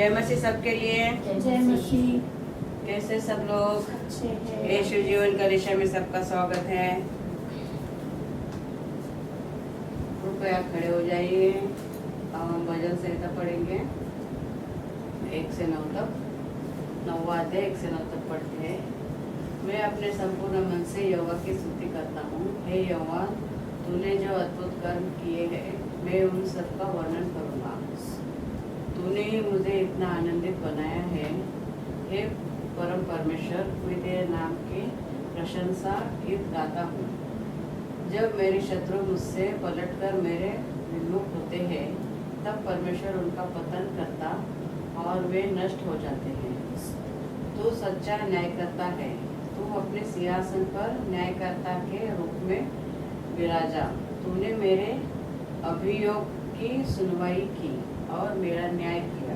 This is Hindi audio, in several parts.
जय मसीह सबके लिए। जय मसीह। कैसे सब लोग? अच्छे हैं। यीशु जीवन का दिशा में सबका स्वागत है। कृपया खड़े हो जाइए। अब हम भजन संहिता पढ़ेंगे 1 से 9 तक। 9वां अध्याय 1 से 9 तक पढ़ते हैं। मैं अपने संपूर्ण मन से यहोवा की स्तुति करता हूँ। हे यहोवा, तूने जो अद्भुत कर्म किए हैं, मैं उन सबका वर्णन करूँगा। तूने ही मुझे इतना आनंदित बनाया है। हे परम परमेश्वर, मैं तेरे नाम की प्रशंसा गीत गाता हूँ। जब मेरे शत्रु मुझसे पलटकर मेरे विमुख होते हैं, तब परमेश्वर उनका पतन करता और वे नष्ट हो जाते हैं। तू सच्चा न्यायकर्ता है। तू अपने सिंहासन पर न्यायकर्ता के रूप में विराजा। तूने मेरे अभियोग की सुनवाई की और मेरा न्याय किया।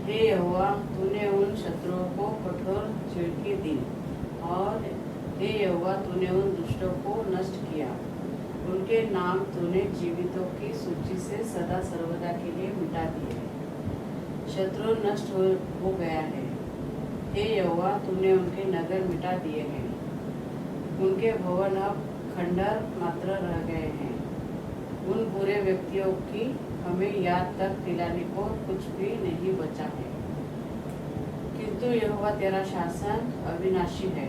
हे यहोवा, तूने उन शत्रुओं को कठोर झिड़की दी और हे यहोवा, तूने उन दुष्टों को नष्ट किया। उनके नाम तूने जीवितों की सूची से सदा सर्वदा के लिए मिटा दिए। शत्रु नष्ट हो गया है। हे यहोवा, तूने उनके नगर मिटा दिए हैं। उनके भवन अब खंडहर मात्र रह गए हैं। उन बुरे व्यक्तियों की हमें याद तक दिलाने को कुछ भी नहीं बचा है। किंतु यहोवा, तेरा शासन अविनाशी है।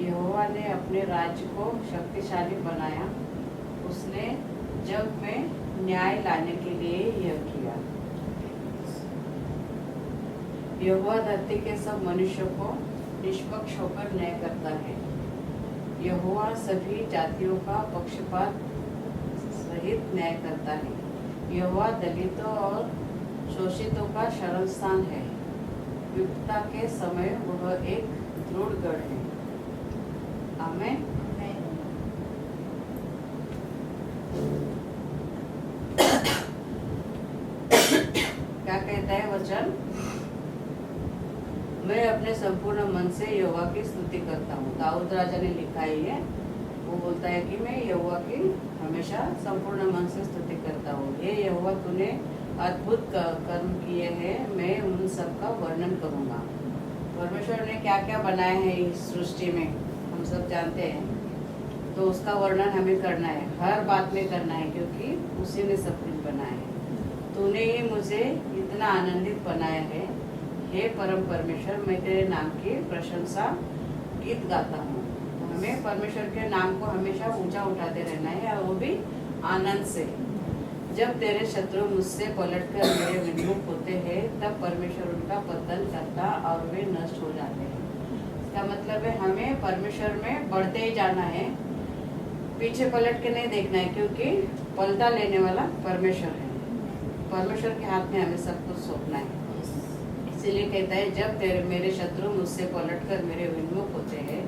यहोवा ने अपने राज्य को शक्तिशाली बनाया। उसने जग में न्याय लाने के लिए यह किया। यहोवा धरती के सब मनुष्यों को निष्पक्ष होकर न्याय करता है। यहोवा सभी जातियों का पक्षपात सहित न्याय करता है। यहोवा दलितों और शोषितों का शरण स्थान है। विपदा के समय वह एक दृढ़ गढ़ है। आमीन। क्या कहता है वचन? मैं अपने संपूर्ण मन से यहोवा की स्तुति करता हूँ। दाऊद राजा ने लिखा है, वो बोलता है कि मैं यहोवा की हमेशा संपूर्ण मन से स्तुति करता हूँ। हे यहोवा, तूने अद्भुत कर्म किए हैं, मैं उन सब का वर्णन करूँगा। परमेश्वर ने क्या क्या बनाया है इस सृष्टि में, हम सब जानते हैं। तो उसका वर्णन हमें करना है, हर बात में करना है, क्योंकि उसी ने सब कुछ बनाया है। तूने ही मुझे इतना आनंदित बनाया है। हे परम परमेश्वर, मैं तेरे नाम की प्रशंसा गीत गाता हूँ। हमें परमेश्वर के नाम को हमेशा ऊंचा उठाते रहना है, और वो भी आनंद से। जब तेरे शत्रु मुझसे पलटकर मेरे विमुख होते हैं, तब परमेश्वर उनका पतन करता और वे नष्ट हो जाते हैं। इसका मतलब है हमें परमेश्वर में बढ़ते ही जाना है, पीछे पलट के नहीं देखना है, क्योंकि पलटा लेने वाला परमेश्वर है। परमेश्वर के हाथ में हमें सब कुछ सौंपना है। इसीलिए कहता है, जब मेरे शत्रु मुझसे पलटकर मेरे विमुख होते हैं,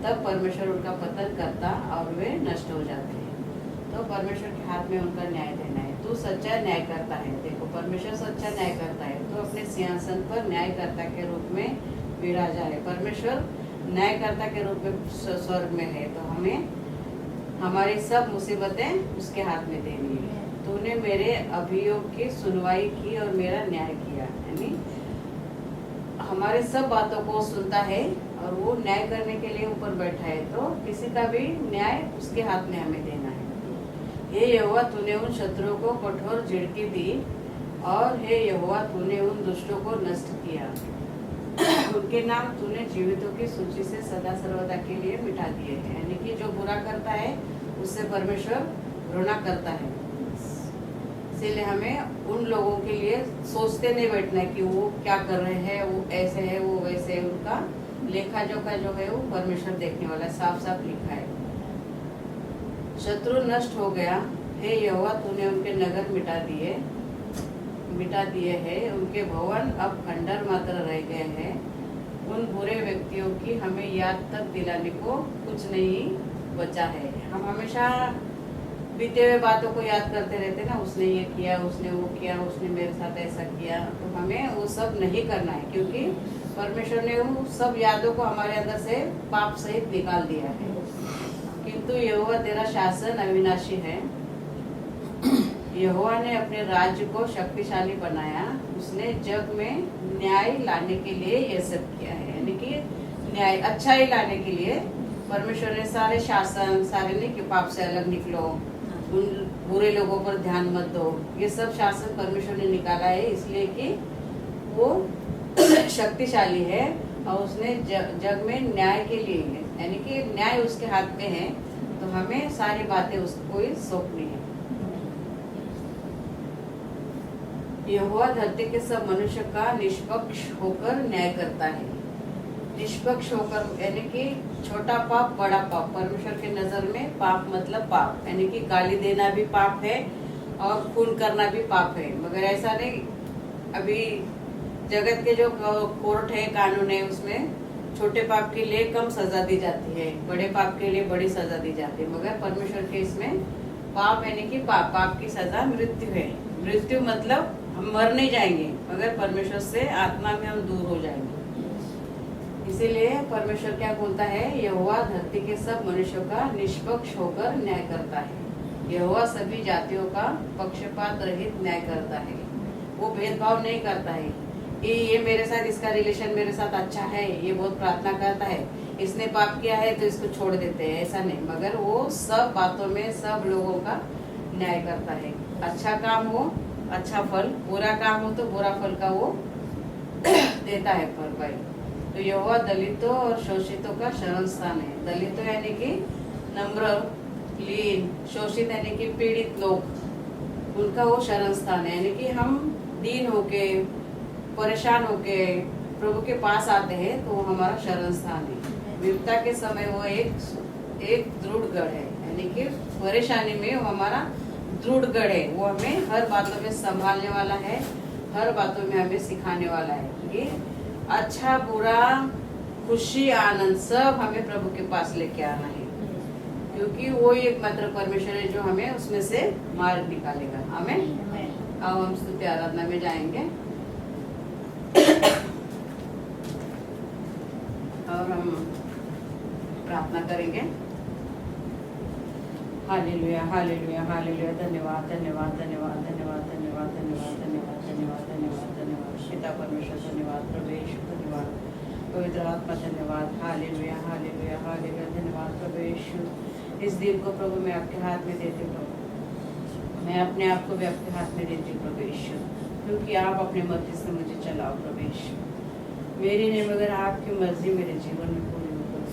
तब परमेश्वर उनका पतन करता और वे नष्ट हो जाते हैं। तो परमेश्वर के हाथ में उनका न्याय देना है। तू सच्चा न्याय करता है। देखो, परमेश्वर सच्चा न्याय करता है। तो अपने सिंहासन पर न्यायकर्ता के रूप में विराजा है। परमेश्वर न्यायकर्ता के रूप में स्वर्ग में है। तो हमें हमारी सब मुसीबतें उसके हाथ में देनी है। तूने मेरे अभियोग की सुनवाई की और मेरा न्याय किया। यानी हमारे सब बातों को सुनता है और वो न्याय करने के लिए ऊपर बैठा है। तो किसी का भी न्याय उसके हाथ में हमें देना है। हे यहोवा, तूने उन शत्रुओं को कठोर झिड़की दी और हे यहोवा, तूने उन दुष्टों को नष्ट किया। उनके नाम तूने जीवितों की सूची से सदा सर्वदा के लिए मिटा दिए हैं। यानी कि जो बुरा करता है उससे परमेश्वर घृणा करता है। इसीलिए हमें उन लोगों के लिए सोचते नहीं बैठना है कि वो क्या कर रहे हैं, वो ऐसे है, वो वैसे है। उनका लेखा जोखा जो है वो परमेश्वर देखने वाला है। साफ साफ लिखा है, शत्रु नष्ट हो गया। हे यहोवा, तूने उनके नगर मिटा दिए हैं। उनके भवन अब खंडहर मात्र रह गए हैं। उन बुरे व्यक्तियों की हमें याद तक दिलाने को कुछ नहीं बचा है। हम हमेशा बीते हुए बातों को याद करते रहते ना, उसने ये किया, उसने वो किया, उसने मेरे साथ ऐसा किया। तो हमें वो सब नहीं करना है, क्योंकि परमेश्वर ने वो सब यादों को हमारे अंदर से पाप सहित निकाल दिया है। किंतु यहोवा, तेरा शासन अविनाशी है। यहोवा ने अपने राज्य को शक्तिशाली बनाया, उसने जग में न्याय लाने के लिए यह सब किया है। यानी कि न्याय, अच्छाई लाने के लिए परमेश्वर ने सारे शासन, सारे नहीं कि पाप से अलग निकलो, उन बुरे लोगों पर ध्यान मत दो, ये सब शासन परमेश्वर ने निकाला है इसलिए कि वो शक्तिशाली है और उसने जग में न्याय के लिए है, यानी कि न्याय उसके हाथ में है, तो हमें सारी बातें उसको ही सौंपनी है। यहोवा धरती के सब मनुष्य का निष्पक्ष होकर न्याय करता है। निष्पक्ष होकर यानी कि छोटा पाप बड़ा पाप, परमेश्वर के नजर में पाप मतलब पाप, यानी कि गाली देना भी पाप है और खून करना भी पाप है। मगर ऐसा नहीं, अभी जगत के जो कोर्ट है, कानून है, उसमें छोटे पाप के लिए कम सजा दी जाती है, बड़े पाप के लिए बड़ी सजा दी जाती है। मगर परमेश्वर के इसमें पाप यानी कि पाप की सजा मृत्यु है। मृत्यु मतलब हम मर नहीं जाएंगे, मगर परमेश्वर से आत्मा में हम दूर हो जाएंगे। इसीलिए परमेश्वर क्या बोलता है, यहोवा धरती के सब मनुष्यों का निष्पक्ष होकर न्याय करता है। यहोवा सभी जातियों का पक्षपात रहित न्याय करता है। वो भेदभाव नहीं करता है कि ये मेरे साथ, इसका रिलेशन मेरे साथ अच्छा है, ये बहुत प्रार्थना करता है, इसने पाप किया है तो इसको छोड़ देते हैं, ऐसा नहीं। मगर वो सब बातों में सब लोगों का न्याय करता है। अच्छा काम हो अच्छा फल, बुरा काम हो तो बुरा फल का वो देता है भरपाई। तो यहोवा दलितों और शोषितों का शरण स्थान है। दलितों यानी कि नम्र, लीन, शोषित यानी कि पीड़ित लोग, उनका वो शरण स्थान है। यानी कि हम दीन होके, परेशान होके प्रभु के पास आते हैं तो वो हमारा शरण स्थान है। विपदा के समय वो एक दृढ़ गढ़ है, यानी कि परेशानी में वो हमारा दृढ़ गढ़ है। वो हमें हर बातों में संभालने वाला है, हर बातों में हमें सिखाने वाला है कि अच्छा बुरा, खुशी आनंद सब हमें प्रभु के पास लेके आना है, क्योंकि वो एक मात्र परमेश्वर है जो हमें उसमें से मार्ग निकालेगा। आमीन। अब हम स्तुति आराधना में जाएंगे और हम प्रार्थना करेंगे। Hallelujah hallelujah hallelujah. धन्यवाद धन्यवाद धन्यवाद धन्यवाद धन्यवाद धन्यवाद धन्यवाद धन्यवाद धन्यवाद धन्यवाद पिता परमेश्वर, धन्यवाद प्रभु, धन्यवाद पवित्र आत्मा, धन्यवाद। Hallelujah hallelujah hallelujah. धन्यवाद प्रभु। इस दिन को प्रभु मैं आपके हाथ में देती हूँ प्रभु, मैं अपने आप को भी आपके हाथ में देती हूँ प्रभु, क्योंकि आप अपनी मर्जी से मुझे चलाओ प्रभु। मेरी नहीं मगर आपकी मर्जी मेरे जीवन में पूरी हो प्रभु।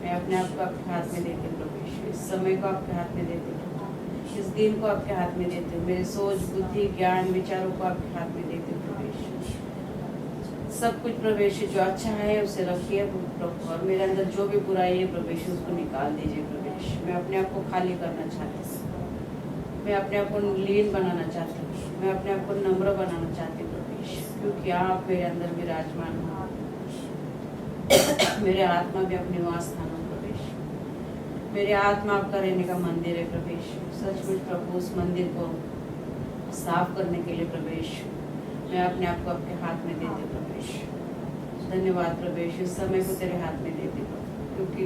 मैं अपने आप को आपके हाथ में देती हूँ प्रभु, इस समय को आपके हाथ में देती हूँ, इस दिन को आपके हाथ में देती हूँ, मेरे सोच बुद्धि ज्ञान विचारों को आपके हाथ में देती हूँ प्रभु। सब कुछ प्रभु जो अच्छा है उसे रखिए प्रभु, और मेरे अंदर जो भी बुराई है प्रभु उसको निकाल दीजिए प्रभु। मैं अपने आप को खाली करना चाहती हूँ, मैं अपने आप को लीन बनाना चाहती हूँ, मैं अपने आप को नम्र बनाना चाहती हूँ प्रभु, क्योंकि आप मेरे अंदर विराजमान हो। मेरे आत्मा भी अपने निवास स्थान हो प्रभु, मेरे आत्मा आपका रहने का मंदिर है प्रभु। सचमुच प्रभु उस मंदिर को साफ करने के लिए प्रभु मैं अपने आप को आपके हाथ में देती हूँ प्रभु। धन्यवाद प्रभु, इस समय को तेरे हाथ में देती हूँ, क्योंकि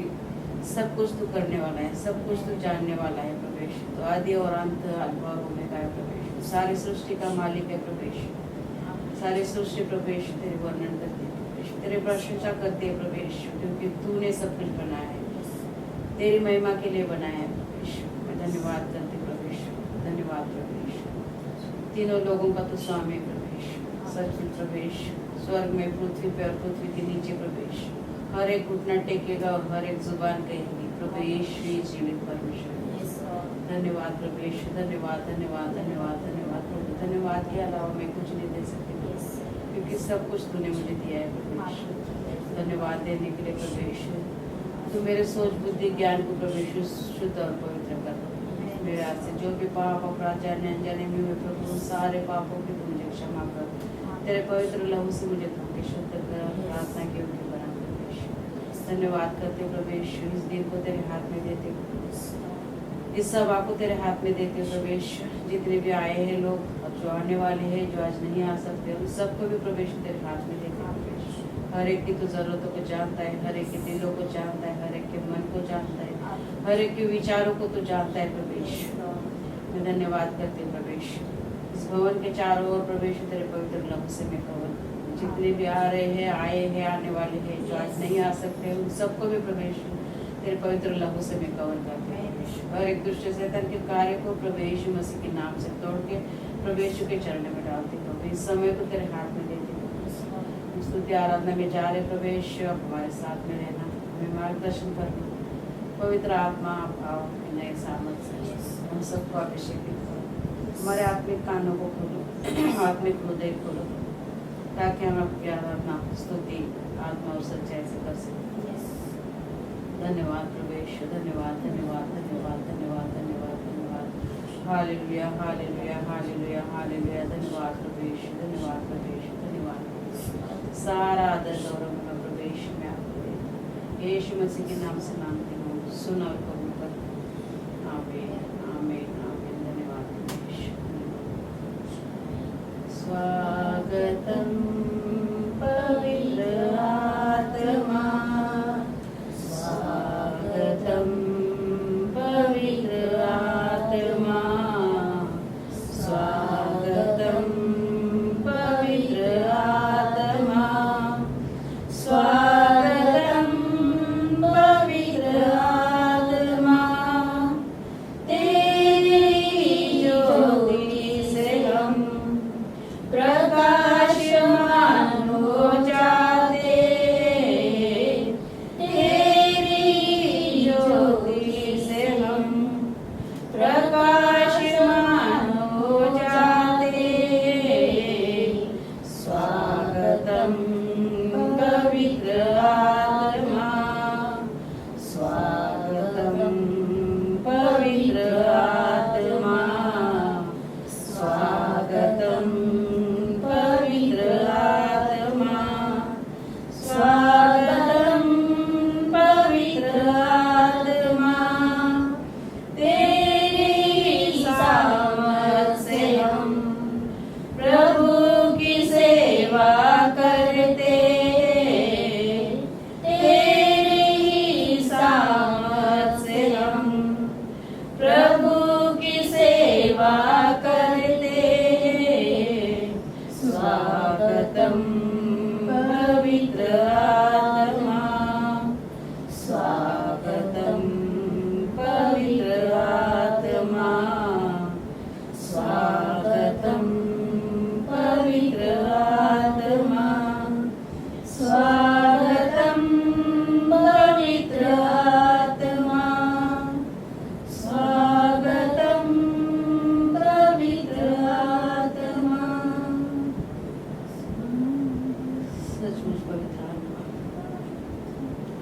सब कुछ तू करने वाला है, सब कुछ तू जानने वाला है प्रभु। तो आदि और अंत, अल्फा और ओमेगा है प्रभु, सारी सृष्टि का मालिक है प्रभु। सारी सृष्टि प्रभु तेरे वर्णन करती है प्रभु, तेरे प्रशंसा करती है प्रभु, क्योंकि तूने सब कुछ बनाया है, तेरी महिमा के लिए बनाया है प्रभु। मैं धन्यवाद करती प्रभु, धन्यवाद प्रभु। तीनों लोगों का तो स्वामी प्रभु, सचमुच प्रवेश स्वर्ग में, पृथ्वी पे और पृथ्वी के नीचे प्रवेश, हर एक घुटना टेकेगा और हर एक जुबान कहेगी प्रवेश ही जीवित परमेश्वर। धन्यवाद प्रवेश, धन्यवाद धन्यवाद धन्यवाद धन्यवाद प्रभु। धन्यवाद के अलावा मैं कुछ नहीं दे सकती, क्योंकि सब कुछ तूने मुझे दिया है प्रवेश। धन्यवाद देने के लिए प्रवेश, तू मेरे सोच बुद्धि ज्ञान को प्रवेश शुद्ध और पवित्र कर। मेरे हाथ से जो भी पाप अपराध जाने अनजाने में हुए प्रभु, सारे पापों की तू मुझे क्षमा कर, तेरे पवित्र लहू से मुझे धो के शुद्ध कर, प्रार्थना के योग्य बना प्रवेश। धन्यवाद करते प्रवेश, इस दिन को तेरे हाथ में देते हो, इस सभा को तेरे हाथ में देते हो प्रवेश। जितने भी आए हैं लोग और जो आने वाले हैं, जो आज नहीं आ सकते, उन सबको भी प्रवेश तेरे हाथ में देते हो प्रवेश। हर एक की तो जरूरतों को जानता है, हर एक के दिलों को जानता है, हर एक के मन को जानता है, हर एक के विचारों को तो जानता है प्रवेश। मैं धन्यवाद करती हूँ प्रवेश इस भवन के चारों ओर प्रवेश तेरे पवित्र लहू से मैं कवर जितने भी आ रहे हैं आए हैं आने वाले हैं जो आज नहीं आ सकते उन सबको भी प्रवेश तेरे पवित्र लहू से मैं कवर करती हूँ और एक दुष्ट शैतान के कार्य को प्रवेश मसीह के नाम से तोड़ के प्रवेश के चरण में डालती हूँ इस समय को तेरे हाथ में देती हूँ स्तुति आराधना में जा रहे प्रवेश अब हमारे साथ में रहना हमें मार्गदर्शन करना पवित्र आत्मा आप आओ नए सामर्थ से हम सबको अभिषेकित करो हमारे आत्मिक कानों को खोलो आत्मिक हृदय खोलो ताकि हम आपकी आराधना स्तुति आत्मा और सच्चाई से कर सकें धन्यवाद प्रवेश धन्यवाद धन्यवाद धन्यवाद धन्यवाद धन्यवाद धन्यवाद हालेलुया हालेलुया हालेलुया हालेलुया धन्यवाद प्रवेश धन्यवाद सारा आदर गौरव में प्रवेश में आपको दे यीशु मसीह के नाम से मांगती हूँ सुनो और कबूल कर आमीन आमीन आमीन धन्यवाद प्रवेश स्वागतम पवित्र आत्मा स्वागतम पवित्र आत्मा स्वागतम पवित्र आत्मा स्वागतम पवित्र आत्मा तेरी ज्योति से हम प्रकाशमान हो जाते तेरी ज्योति से हम प्रकाशमान हो जाते स्वागतम पवित्र आत्मा स्वागतम पवित्र आत्मा स्वागतम पवित्र आत्मा स्वागतम पवित्र आत्मा तेरी सामर्थ से हम प्रभु की सेवा करते तेरी सामर्थ से हम प्रभु की सेवा करते स्वागतम पवित्र आत्मा स्वागतम पवित्र आत्मा स्वागतम पवित्र आत्मा स्वागतम पवित्र आत्मा स्वागतम पवित्र आत्मा सचमुच पवित्र आत्मा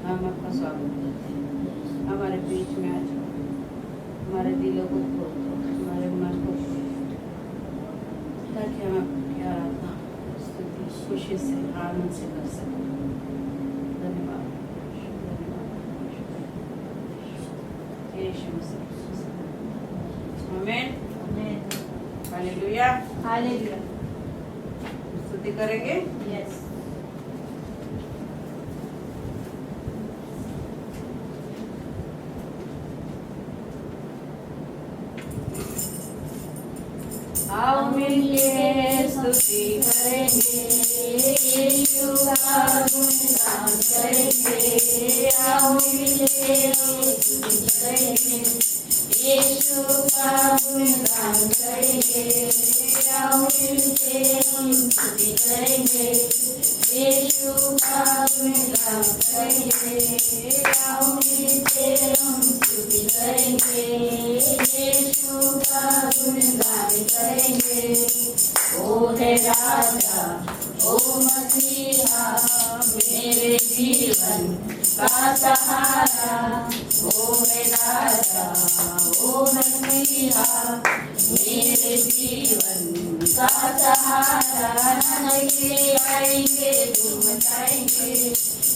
हम आपका स्वागत करते हैं हमारे बीच में आ जाओ हमारे दिलों को खोल दो हमारे मन को खोल दो ताकि हम आपकी आराधना स्तुति खुशी से आनंद से कर सकें धन्यवाद यीशु मसीह आमीन हालेलुया हालेलुया स्तुति करेंगे यस आओ मिलके स्तुति करेंगे यीशु का गुणगान करेंगे आओ मिलके स्तुति करेंगे यीशु का गुणगान करेंगे आओ मिलके हम स्तुति करेंगे यीशु का गुणगान करेंगे आओ मिलके हम स्तुति करेंगे यीशु का गुणगान करेंगे ओ है राजा ओ मसीहा मेरे जीवन का सहारा ओ है राजा ओ मसीहा मेरे जीवन का सहारा नचेंगे गाएंगे झूम जाएंगे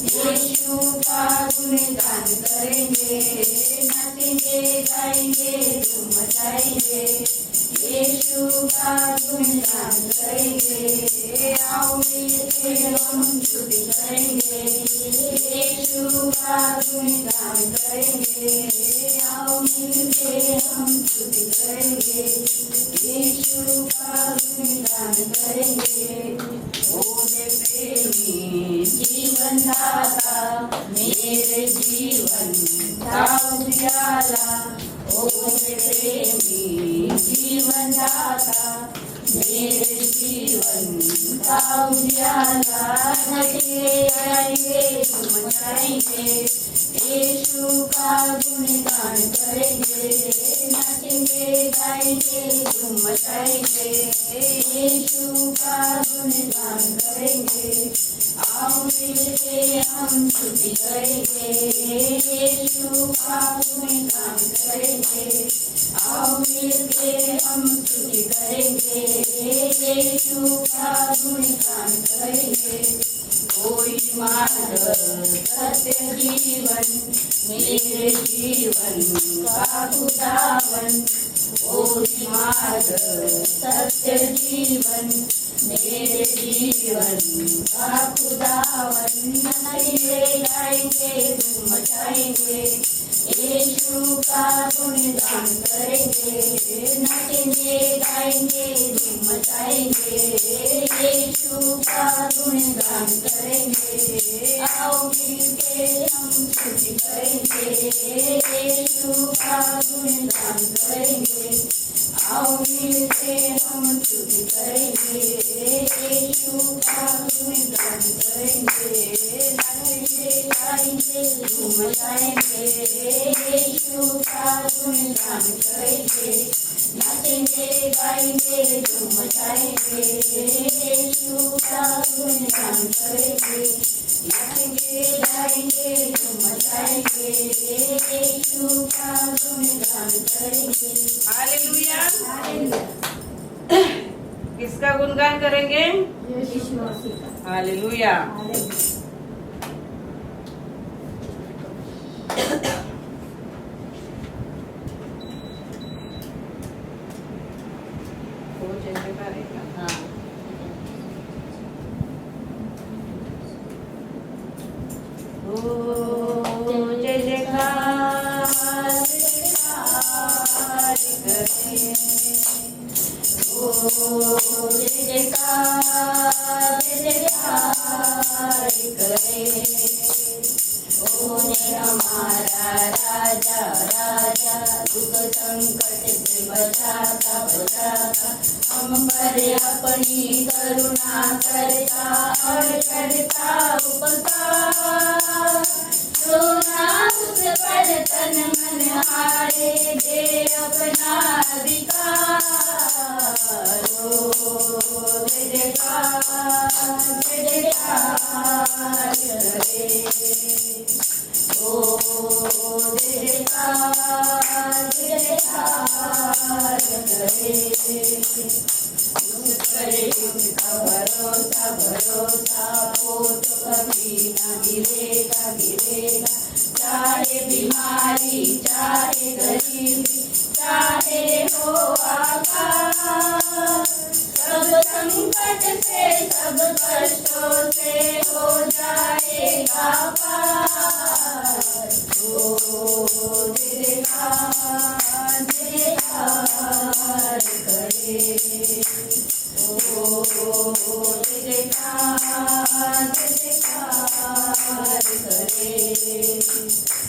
यीशु का गुणगान करेंगे नचेंगे गाएंगे झूम जाएंगे यीशु का गुणगान करेंगे आओ मिलके हम स्तुति करेंगे यीशु का गुणगान करेंगे आओ मिलके हम स्तुति करेंगे, यीशु का गुणगान करेंगे। ओ दे प्रेमी जीवन दाता, मेरे जीवन का उजियाला। ओ दे प्रेमी जीवन दाता, मेरे जीवन का उजियाला। नचेंगे गाएंगे धूम मचाएंगे, यीशु का गुणगान करेंगे। नाचेंगे गाएंगे धूम मचाएंगे, यीशु का गुणगान करेंगे। आओ मिलके हम स्तुति करेंगे, यीशु का गुणगान करेंगे। आओ मिलके हम स्तुति करेंगे, यीशु का गुणगान करेंगे। कोई मार्ग सत्य जीवन, मेरे जीवन का खुदावन। कोई मार्ग सत्य जीवन, मेरे जीवन का खुदावन। नचेंगे गाएंगे धूम मचाएंगे, यीशु का गुणगान करेंगे। नचेंगे गाएंगे धूम मचाएंगे, यीशु का गुणगान करेंगे। आओ मिलके हम स्तुति करेंगे, यीशु का गुणगान करेंगे। आओ मिलके हम स्तुति करेंगे, यीशु का गुणगान करेंगे। नाचेंगे गाएंगे धूम मचाएंगे, यीशु का गुणगान करेंगे। नाचेंगे गाएंगे धूम मचाएंगे, यीशु का गुणगान करेंगे। नाचेंगे गाएंगे धूम मचाएंगे, यीशु का गुणगान करेंगे। हालेलुया। किसका गुणगान करेंगे? यीशु मसीह का। हालेलुया। वो जैसे करेगा। हाँ। ओ जय जयकार करे। ओ जय जयकार करे। ओ ने हमारा राजा राजा, दुख संकट से बचाता बचाता। हम पर अपनी करुणा करता और करता उपकार। रोना उस पर तन मन हारे, दे अपना अधिकार। ओ जय जयकार करे। ओ जय जयकार करे। उस पर उसका भरोसा भरोसा, वो तो कभी ना गिरेगा गिरेगा। चाहे बीमारी चाहे गरीबी, चाहे हो आकाश। सब संकट से सब कष्टों से हो जाएगा पार। ओ जयकार करे। ओ जयकार करे।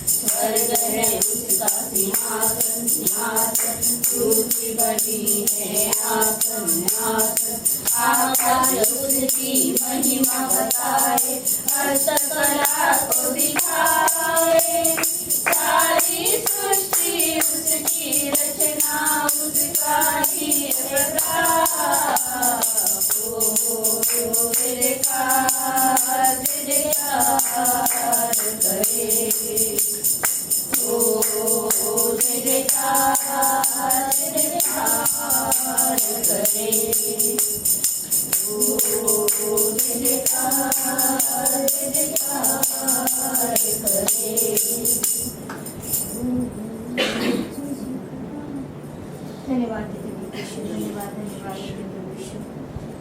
स्वर्ग है उसका सिंहासन सिंहासन, पृथ्वी बनी है आसन आसन। आकाश उसकी महिमा बताए, हस्तकला को दिखाए। सारी सृष्टि उसकी रचना, उसका ही प्रकाश। ओ जयकार करे। ओ जय जयकार करे। ओ जय जयकार करे। धन्यवाद धन्यवाद धन्यवाद।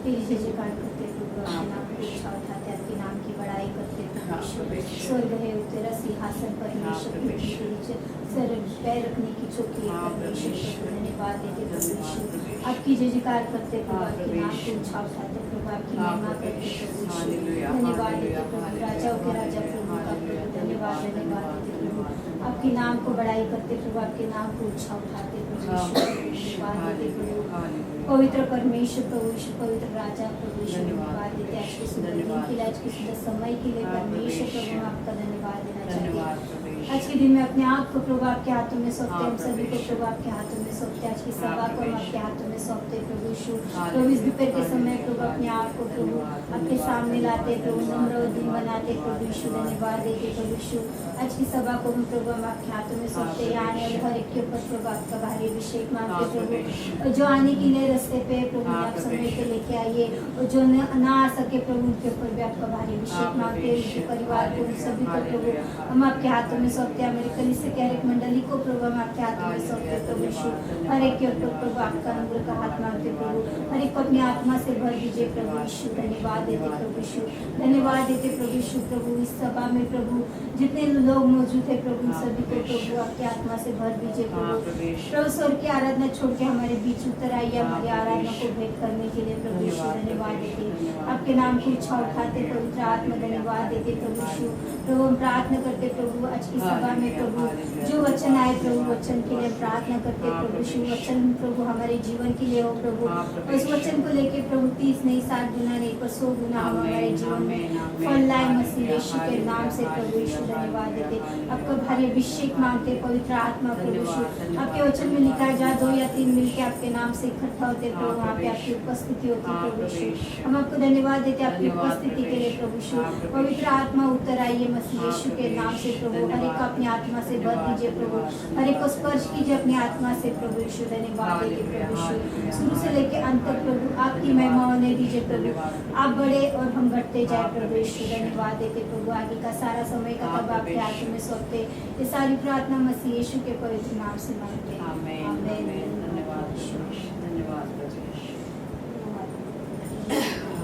तेरी जय जयकार करते प्रभु, हाँ, आपके नाम को प्रभु। ऊंचा उठाते, आपके नाम की बड़ाई करते हाँ, प्रभु। प्रभु। स्वर्ग है तेरा सिंहासन, हाँ, परमेश्वर प्रभु। सर पैर रखने की चौकी है हाँ, परमेश्वर प्रभु। को धन्यवाद देते प्रभु धन्यवाद, यीशु। प्रभु। आपकी जय जयकार करते प्रभु, हाँ, आपके प्रभु नाम को यीशु। ऊंचा उठाते प्रभु, आपकी हाँ, महिमा प्रभु करते यीशु। प्रभु यीशु। हालेलुया, धन्यवाद देते हालेलुया, प्रभु, हालेलुया, राजाओं के राजा हालेलुया, प्रभु का प्रभु, हालेलुया। धन्यवाद धन्यवाद देते प्रभु, आपके नाम को बड़ाई करते प्रभु, आपके नाम को ऊंचा उठाते प्रभु हाँ, यीशु। प्रभु यीशु। धन्यवाद देते हालेलुया, प्रभु, हालेलुया। पवित्र परमेश्वर प्रभु यीशु, पवित्र राजा प्रभु यीशु, धन्यवाद, धन्यवाद देते आज के सुंदर दिन धन्यवाद। के लिए, आज के सुंदर समय के लिए हाँ, परमेश्वर प्रभु प्रभु यीशु। हम आपका धन्यवाद देना चाहते धन्यवाद, हैं। प्रभु आज यीशु। के दिन में अपने आप को प्रभु आपके हाथों में सौंपते हैं, हाँ, हम सभी को प्रभु यीशु। प्रभु आपके हाथों में सौंपते हैं, आज की हाँ, सभा को हम प्रभु आपके यीशु। हाथों में सौंपते हैं प्रभु यीशु। हालेलुया, प्रभु इस दोपहर के समय हालेलुया, प्रभु अपने आप को प्रभु धन्यवाद, आपके धन्यवाद, सामने लाते हैं प्रभु, धन्यवाद, नम्र और दिन धन्यवाद, बनाते हैं प्रभु यीशु। धन्यवाद देते प्रभु यीशु, आज की सभा को हम प्रभु हम आपके हाथों में सौंपते हैं, प्रभु आने वाले यीशु। हर एक के ऊपर प्रभु आपका भारी अभिषेक हाँ, मांगते प्रभु प्रभु, यीशु। और जो आने के लिए रास्ते पे है, प्रभु हाँ, आप प्रभु समय पे यीशु। लेके आइए, और जो ना आ सके प्रभु उनके ऊपर भी आपका भारी हाँ, अभिषेक प्रभु मांगते हैं, उनके यीशु। परिवार को, उन सभी को प्रभु हालेलुया, हम आपके हाथों में सौंपते हैं, हमारे कलीसिया के हर एक मंडली को प्रभु हम आपके हाथों में सौंपते हैं प्रभु यीशु। हर एक के ऊपर प्रभु आपका अनुग्रह का हाथ मांगते प्रभु, हर एक को अपनी आत्मा से भर दीजिए प्रभु यीशु। धन्यवाद देते प्रभु यीशु, धन्यवाद देते प्रभु यीशु। प्रभु इस सभा में प्रभु जितने लोग मौजूद है प्रभु उन सभी को प्रभु आपकी आत्मा से भर दीजिए हाँ, प्रभु। प्रभु यीशु। प्रभु स्वर्ग की आराधना छोड़ के हमारे बीच उतर आइए, हाँ, हमारी प्रभु आराधना यीशु। को भेंट करने के लिए प्रभु यीशु। धन्यवाद, धन्यवाद प्रभु देते यीशु, धन्यवाद। आपके नाम को इच्छा उठाते पवित्र आत्मा, धन्यवाद देते प्रभु यीशु। प्रभु हम प्रार्थना करते प्रभु आज की सभा में प्रभु जो वचन आए प्रभु वचन के लिए प्रार्थना करते हाँ, प्रभु यीशु। प्रभु वचन प्रभु हमारे जीवन के लिए हो प्रभु, हाँ, प्रभु उस वचन को लेके प्रभु 30 नहीं 60 गुना नहीं पर 100 गुना हम आमीन, हमारे जीवन में आमीन, आमीन। फल लाए मसीह हालेलुया, यीशु के नाम से प्रभु यीशु। हालेलुया, धन्यवाद देते हालेलुया, आपका भारी अभिषेक मांगते पवित्र आत्मा प्रभु यीशु। धन्यवाद, धन्यवाद, आपके वचन में लिखा है जहाँ 2 या 3 मिलके आपके नाम से इकट्ठा होते हाँ, प्रभु वहाँ पे प्रभु आपकी उपस्थिति होती हाँ, प्रभु प्रभु यीशु। यीशु। हम आपको धन्यवाद देते हैं आपकी धन्यवाद, उपस्थिति के लिए प्रभु यीशु। हाँ, प्रभु पवित्र यीशु। आत्मा उतर आइए मसीह हाँ, यीशु के प्रभु नाम से यीशु। प्रभु, हर एक को धन्यवाद, अपनी आत्मा से भर धन्यवाद, दीजिए प्रभु, धन्यवाद, हर एक को धन्यवाद। स्पर्श कीजिए अपनी आत्मा से प्रभु यीशु। धन्यवाद देते हालेलुया, प्रभु यीशु, हालेलुया, शुरू से लेके अंत तक प्रभु आपकी धन्यवाद, महिमा होने दीजिए प्रभु, धन्यवाद। आप बड़े और हम बढ़ते जाए हाँ, प्रभु प्रभु यीशु। यीशु। धन्यवाद देते प्रभु, आगे का सारा समय का हाँ, तब प्रभु आपके हाथों यीशु। में सौंपते, ये सारी प्रार्थना मसीह यीशु के पवित्र नाम से मांगते हैं। आमीन, आमीन। धन्यवाद, प्रभु यीशु। धन्यवाद, प्रभु यीशु।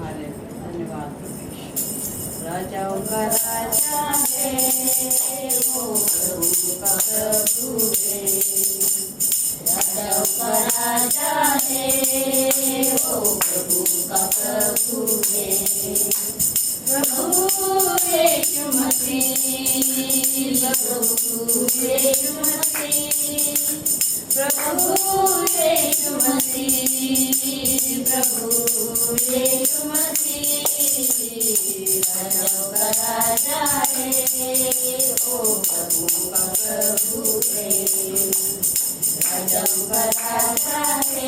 हालेलुया, धन्यवाद, प्रभु यीशु। राजाओं का राजा है वो, प्रभु का प्रभु है। राजाओं का राजा है वो, प्रभु का प्रभु है। प्रभु यीशु मसीह, प्रभु यीशु मसीह, प्रभु यीशु मसीह, प्रभु यीशु मसीह। राजाओं का राजा है ओ, प्रभु का प्रभु है। राजाओं का राजा है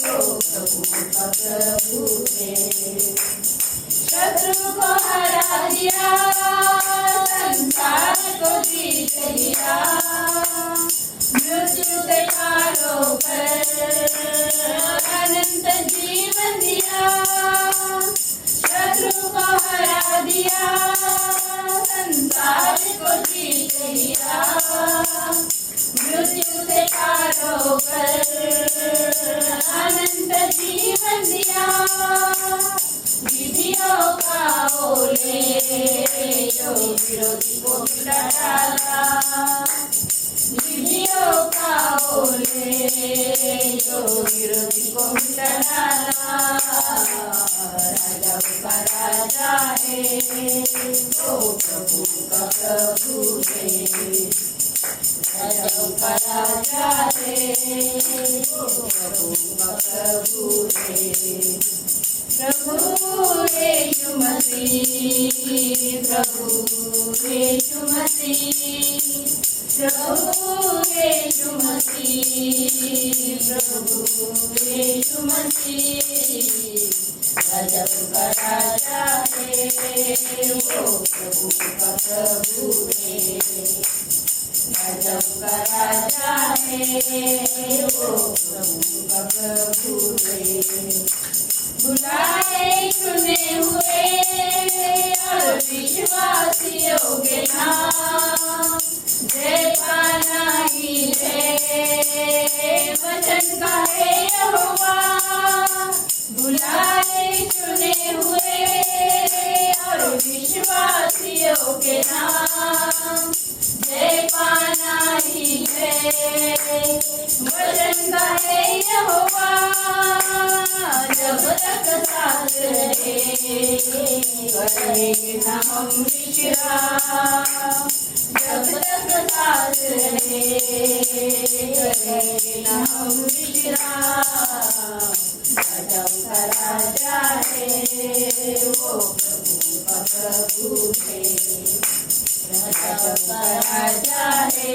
वो, प्रभु का प्रभु है। शत्रु को हरा दिया, संसार को जीत लिया, मृत्यु के पारों पर अनंत जीवन दिया। शत्रु को हरा दिया, संसार को जीत लिया, मृत्यु के पारों पर अनंत जीवन दिया। विधियों का ओले जो विरोधी को मिटा डाला, विधियों का ओले जो विरोधी को मिटा डाला। राजाओं का राजा है वो, प्रभु का प्रभु है। राजाओं का राजा है वो, प्रभु का प्रभु है। प्रभु यीशु मसीह, प्रभु यीशु मसीह, प्रभु यीशु मसीह, प्रभु यीशु मसीह। राजाओं का राजा है वो, प्रभु का प्रभु है। राजाओं का राजा है वो, प्रभु का प्रभु है। बुलाए चुने हुए और विश्वासियों के नाम, जय पाना ही है वचन का है यहोवा। बुलाए करेंगे ना हम विश्राम, जब तक सांस रहे करेंगे ना हम विश्राम। राजाओं का राजा है वो, प्रभु का प्रभु है। राजाओं का राजा है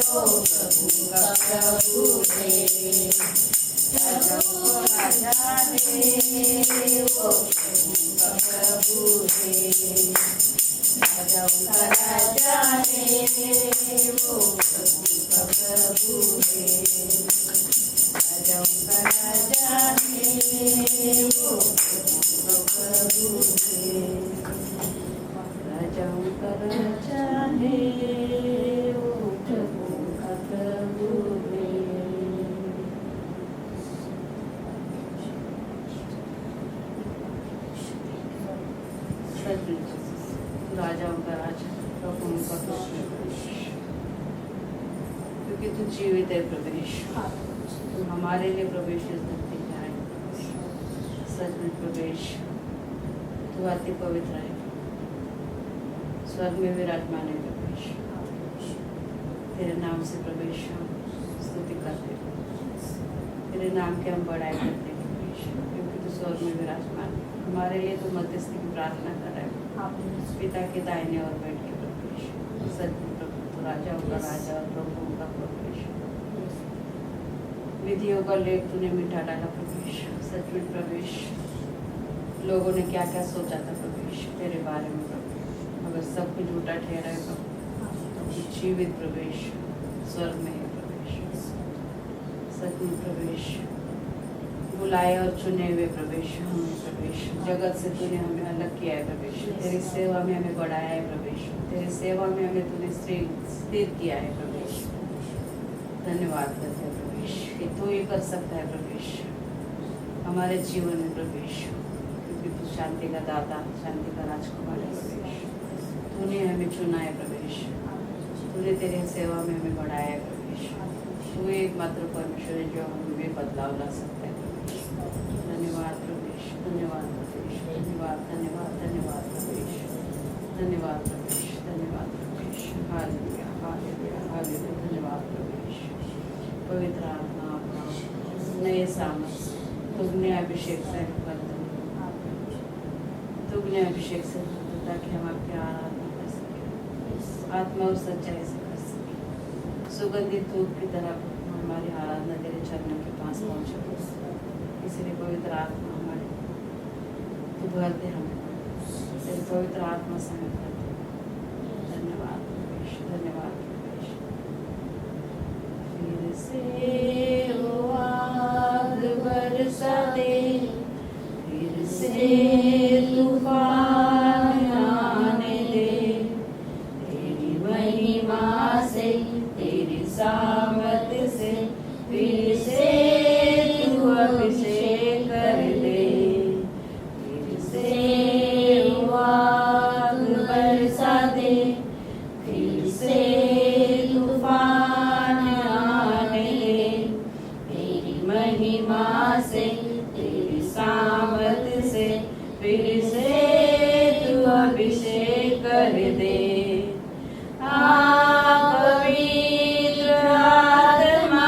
वो, प्रभु का प्रभु है। राजाओं का राजा है वो, प्रभु का प्रभु है। राजाओं का राजा है वो, प्रभु का प्रभु है। राजाओं का राजा है वो, प्रभु का प्रभु है। राजाओं का राजा है वो, प्रभु का प्रभु है। राजाओं का राजा, प्रभुओं का प्रभु, क्योंकि तू जीवित है प्रवेश, तू हमारे लिए प्रवेश इस धरती में आए। सच में प्रवेश, तू अति पवित्र है, स्वर्ग में विराजमान है प्रवेश। तेरे नाम से प्रवेश हम स्तुति करते हैं, तेरे नाम के हम बड़ाई करते हैं प्रवेश, क्योंकि तू स्वर्ग में विराजमान है। हमारे लिए तो मध्यस्थी की प्रार्थना कर रहे हैं पिता के दाहिने और बैठ के प्रवेश। सच में प्रभु तो राजाओं का राजा और प्रभुओं का प्रवेश, विधियों का लेख तूने मिटा डाला प्रवेश। सच में प्रवेश, लोगों ने क्या क्या सोचा था प्रवेश तेरे बारे में प्रभु, अगर सब कुछ झूठा ठहरा है प्रभु, जीवित प्रवेश स्वर्ग में है प्रवेश। सच में प्रवेश, बुलाए और चुने हुए प्रवेश हमें प्रवेश, जगत से तूने हमें अलग किया है प्रवेश। तेरी सेवा में हमें बढ़ाया है प्रवेश, तेरी सेवा में हमें तूने स्थिर किया है प्रवेश। धन्यवाद करते हैं प्रवेश कि तू ही कर सकता है प्रवेश हमारे जीवन में प्रवेश, क्योंकि तू शांति का दाता, शांति का राजकुमार है प्रवेश। तूने हमें चुना है प्रवेश, तूने तेरी सेवा में हमें बढ़ाया है प्रवेश। तू एकमात्र परमेश्वर है जो हमें बदलाव ला सकता है प्रवेश। धन्यवाद प्रवेश, धन्यवाद प्रवेश, धन्यवाद धन्यवाद धन्यवाद प्रवेश, धन्यवाद प्रवेश, धन्यवाद प्रवेश। Hallelujah hallelujah hallelujah. धन्यवाद प्रवेश। पवित्र आत्मा अपना नए सामर्थ तुमने अभिषेक से कर दो, तुमने अभिषेक से ताकि हम आपकी आराधना कर सकें, आत्मा और सच्चाई से कर सकें। सुगंधित धूप की तरह हमारी आराधना तेरे चरणों के पास पहुँचे। इसलिए पवित्र आत्मा हमारे तू भर दे, हमें तेरे पवित्र आत्मा से हमें भर दे। धन्यवाद प्रवेश, धन्यवाद प्रवेश। फिर से वो आग बरसा दे, फिर से तूफान आने दे, तेरी महिमा से, तेरी सामर्थ से फिर से तू अभिषेक कर दे। फिर से वो आग बरसा दे, फिर से तूफान आने दे, तेरी महिमा से, तेरी सामर्थ से फिर से तू अभिषेक कर दे। पवित्र आत्मा,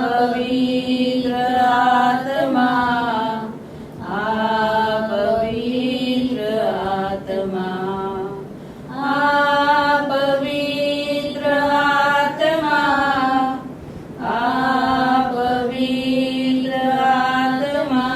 पवित्र आत्मा, पवित्र आत्मा, पवित्र आत्मा, पवित्र आत्मा,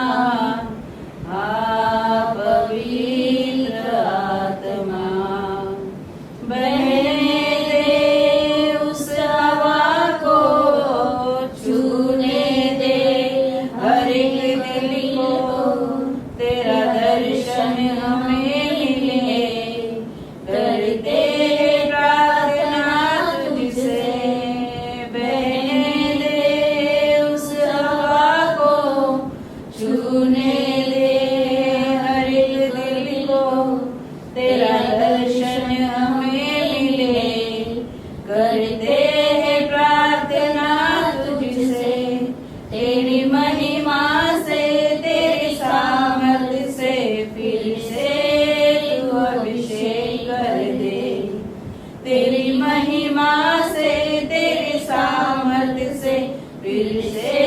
फिर से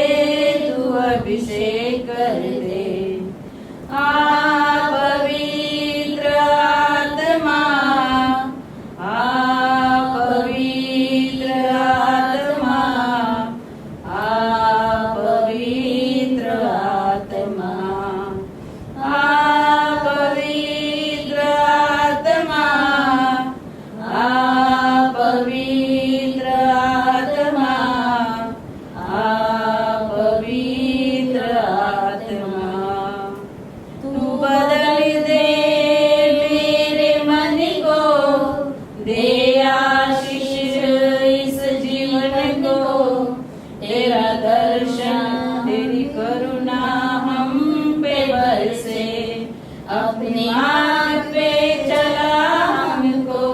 तू अभिषेक कर दे। आ पवित्र आत्मा, आ पवित्र आत्मा, आ पवित्र आत्मा, आ पवित्र आत्मा, आ पवित्र आत्मा, आ पवित्र आत्मा, तू बदल दे मेरे मन को, दे आशीष इस जीवन को, तेरा दर्शन तेरी करुणा हम पे बरसे, अपने हाथ पे चला हमको,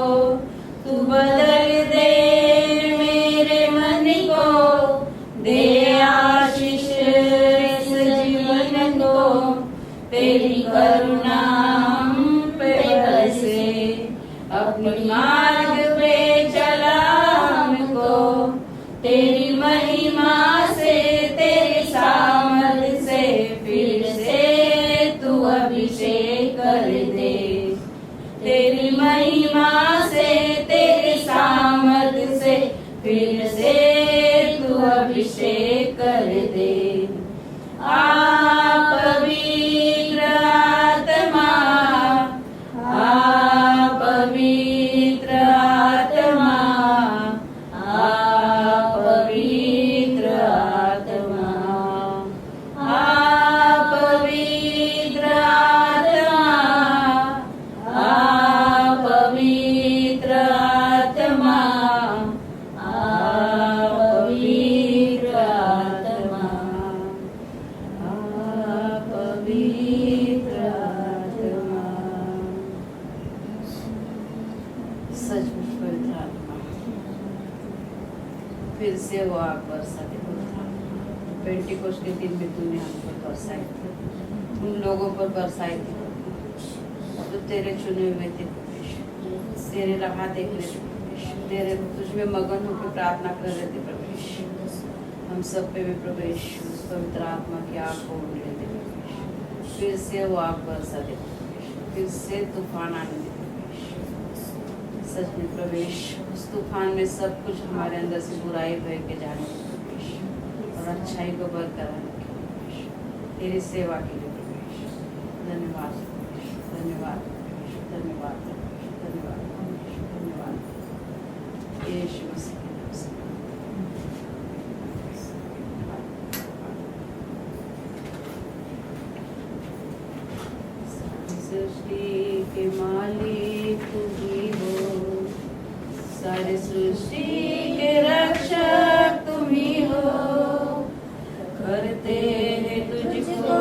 तू बदल दे मेरे मन को, दे आशीष इस जीवन को, तेरी करुणा हम पे बरसे, अपने मार्ग पे चला हमको, तेरी महिमा से तेरी सामर्थ से फिर से तू अभिषेक कर दे। तेरी महिमा से तेरी सामर्थ से फिर से तू अभिषेक कर दे। आ पवित्र आत्मा, आ पवित्र आत्मा, आ पवित्र आत्मा, आ पवित्र आत्मा, आ पवित्र आत्मा, आ पवित्र आत्मा, आ पवित्र आत्मा। सचमुच पवित्र आत्मा फिर से वो आग बरसा दे। पेंटिकोस्ट के दिन में तूने हम पर बरसाई थी, उन लोगों पर बरसाई थी जो तेरे चुने हुए थे, तेरे राह देख रहे थे, तेरे तुझमें मगन होकर प्रार्थना कर रहे थे प्रभु। हम सब पे भी प्रभु यीशु उस पवित्र आत्मा की आग को उड़ने दे। फिर से वो आग बरसा दे, फिर से तूफान आने दे। सच में प्रभु यीशु उस तूफान में सब कुछ हमारे अंदर से बुराई बह के जाने दे और अच्छाई को बरकरार रखे। तेरी सेवा के लिए प्रभु यीशु धन्यवाद, धन्यवाद, धन्यवाद, धन्यवाद, धन्यवाद। यीशु मसीह के नाम से सृष्टि के मालिक तू ही हो, सारे सृष्टि के रक्षक तुम ही हो, करते हैं तुझको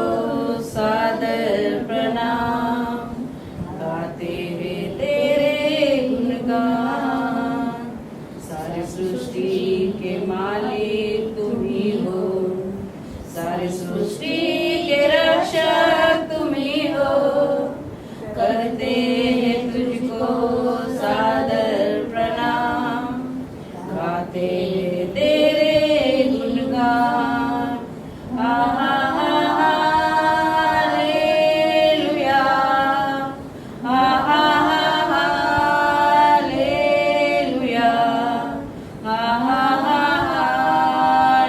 सादर प्रणाम, गाते हैं तेरे गुणगान। सारे सृष्टि के मालिक तुम ही हो, सारे सृष्टि के रक्षक तुम ही हो, करते हैं तुझको सादर प्रणाम, गाते हैं तेरे गुणगान। हालेलुया, हालेलुया,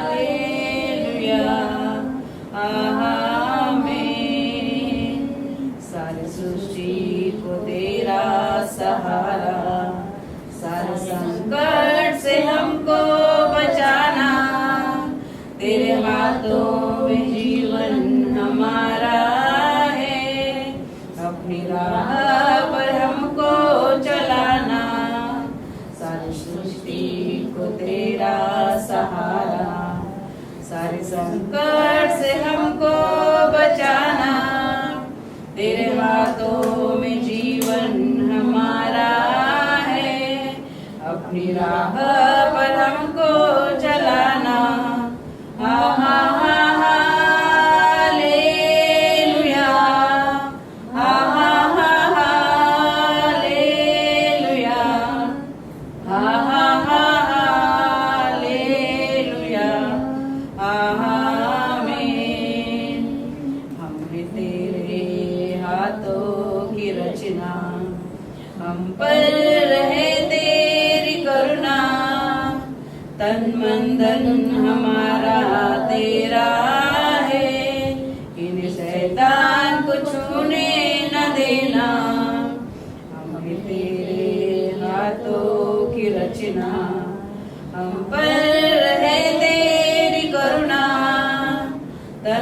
हालेलुया, आमीन। सारी सृष्टि को तेरा सहारा, सारे संकट से हमको बचाना, तेरे हाथों में जीवन हमारा है, अपनी राह पर हमको चलाना। सारी सृष्टि को तेरा सहारा, सारे संकट से हमको बचाना, तेरे हाथों में जीवन हमारा है, अपनी राह पर हमको चलाना। हालेलुया, हालेलुया, हालेलुया, हालेलुया,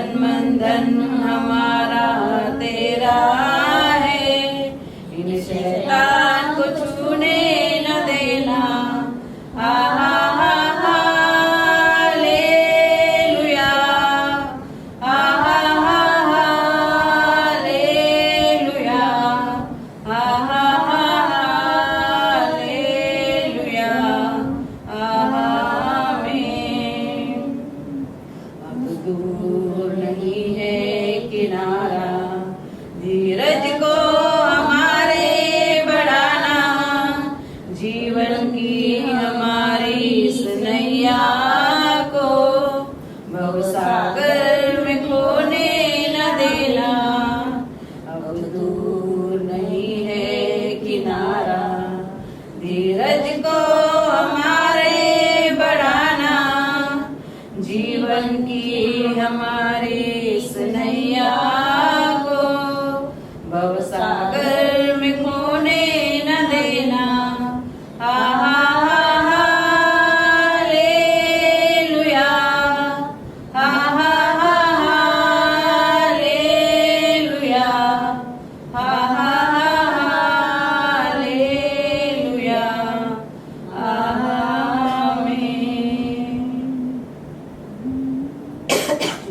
तन मन धन हमारा तेरा है, इन शैतान को छूने न देना। दूर नहीं है किनारा, धीरज को हमारे बढ़ाना, जीवन की हमारी इस नैया को भवसागर में खोने न देना। अब दूर नहीं है किनारा, धीरज को हमारे बढ़ाना, जीवन की हमारी इस नैया को भवसागर में खोने न देना। हालेलुया, हालेलुया, हालेलुया, आमीन।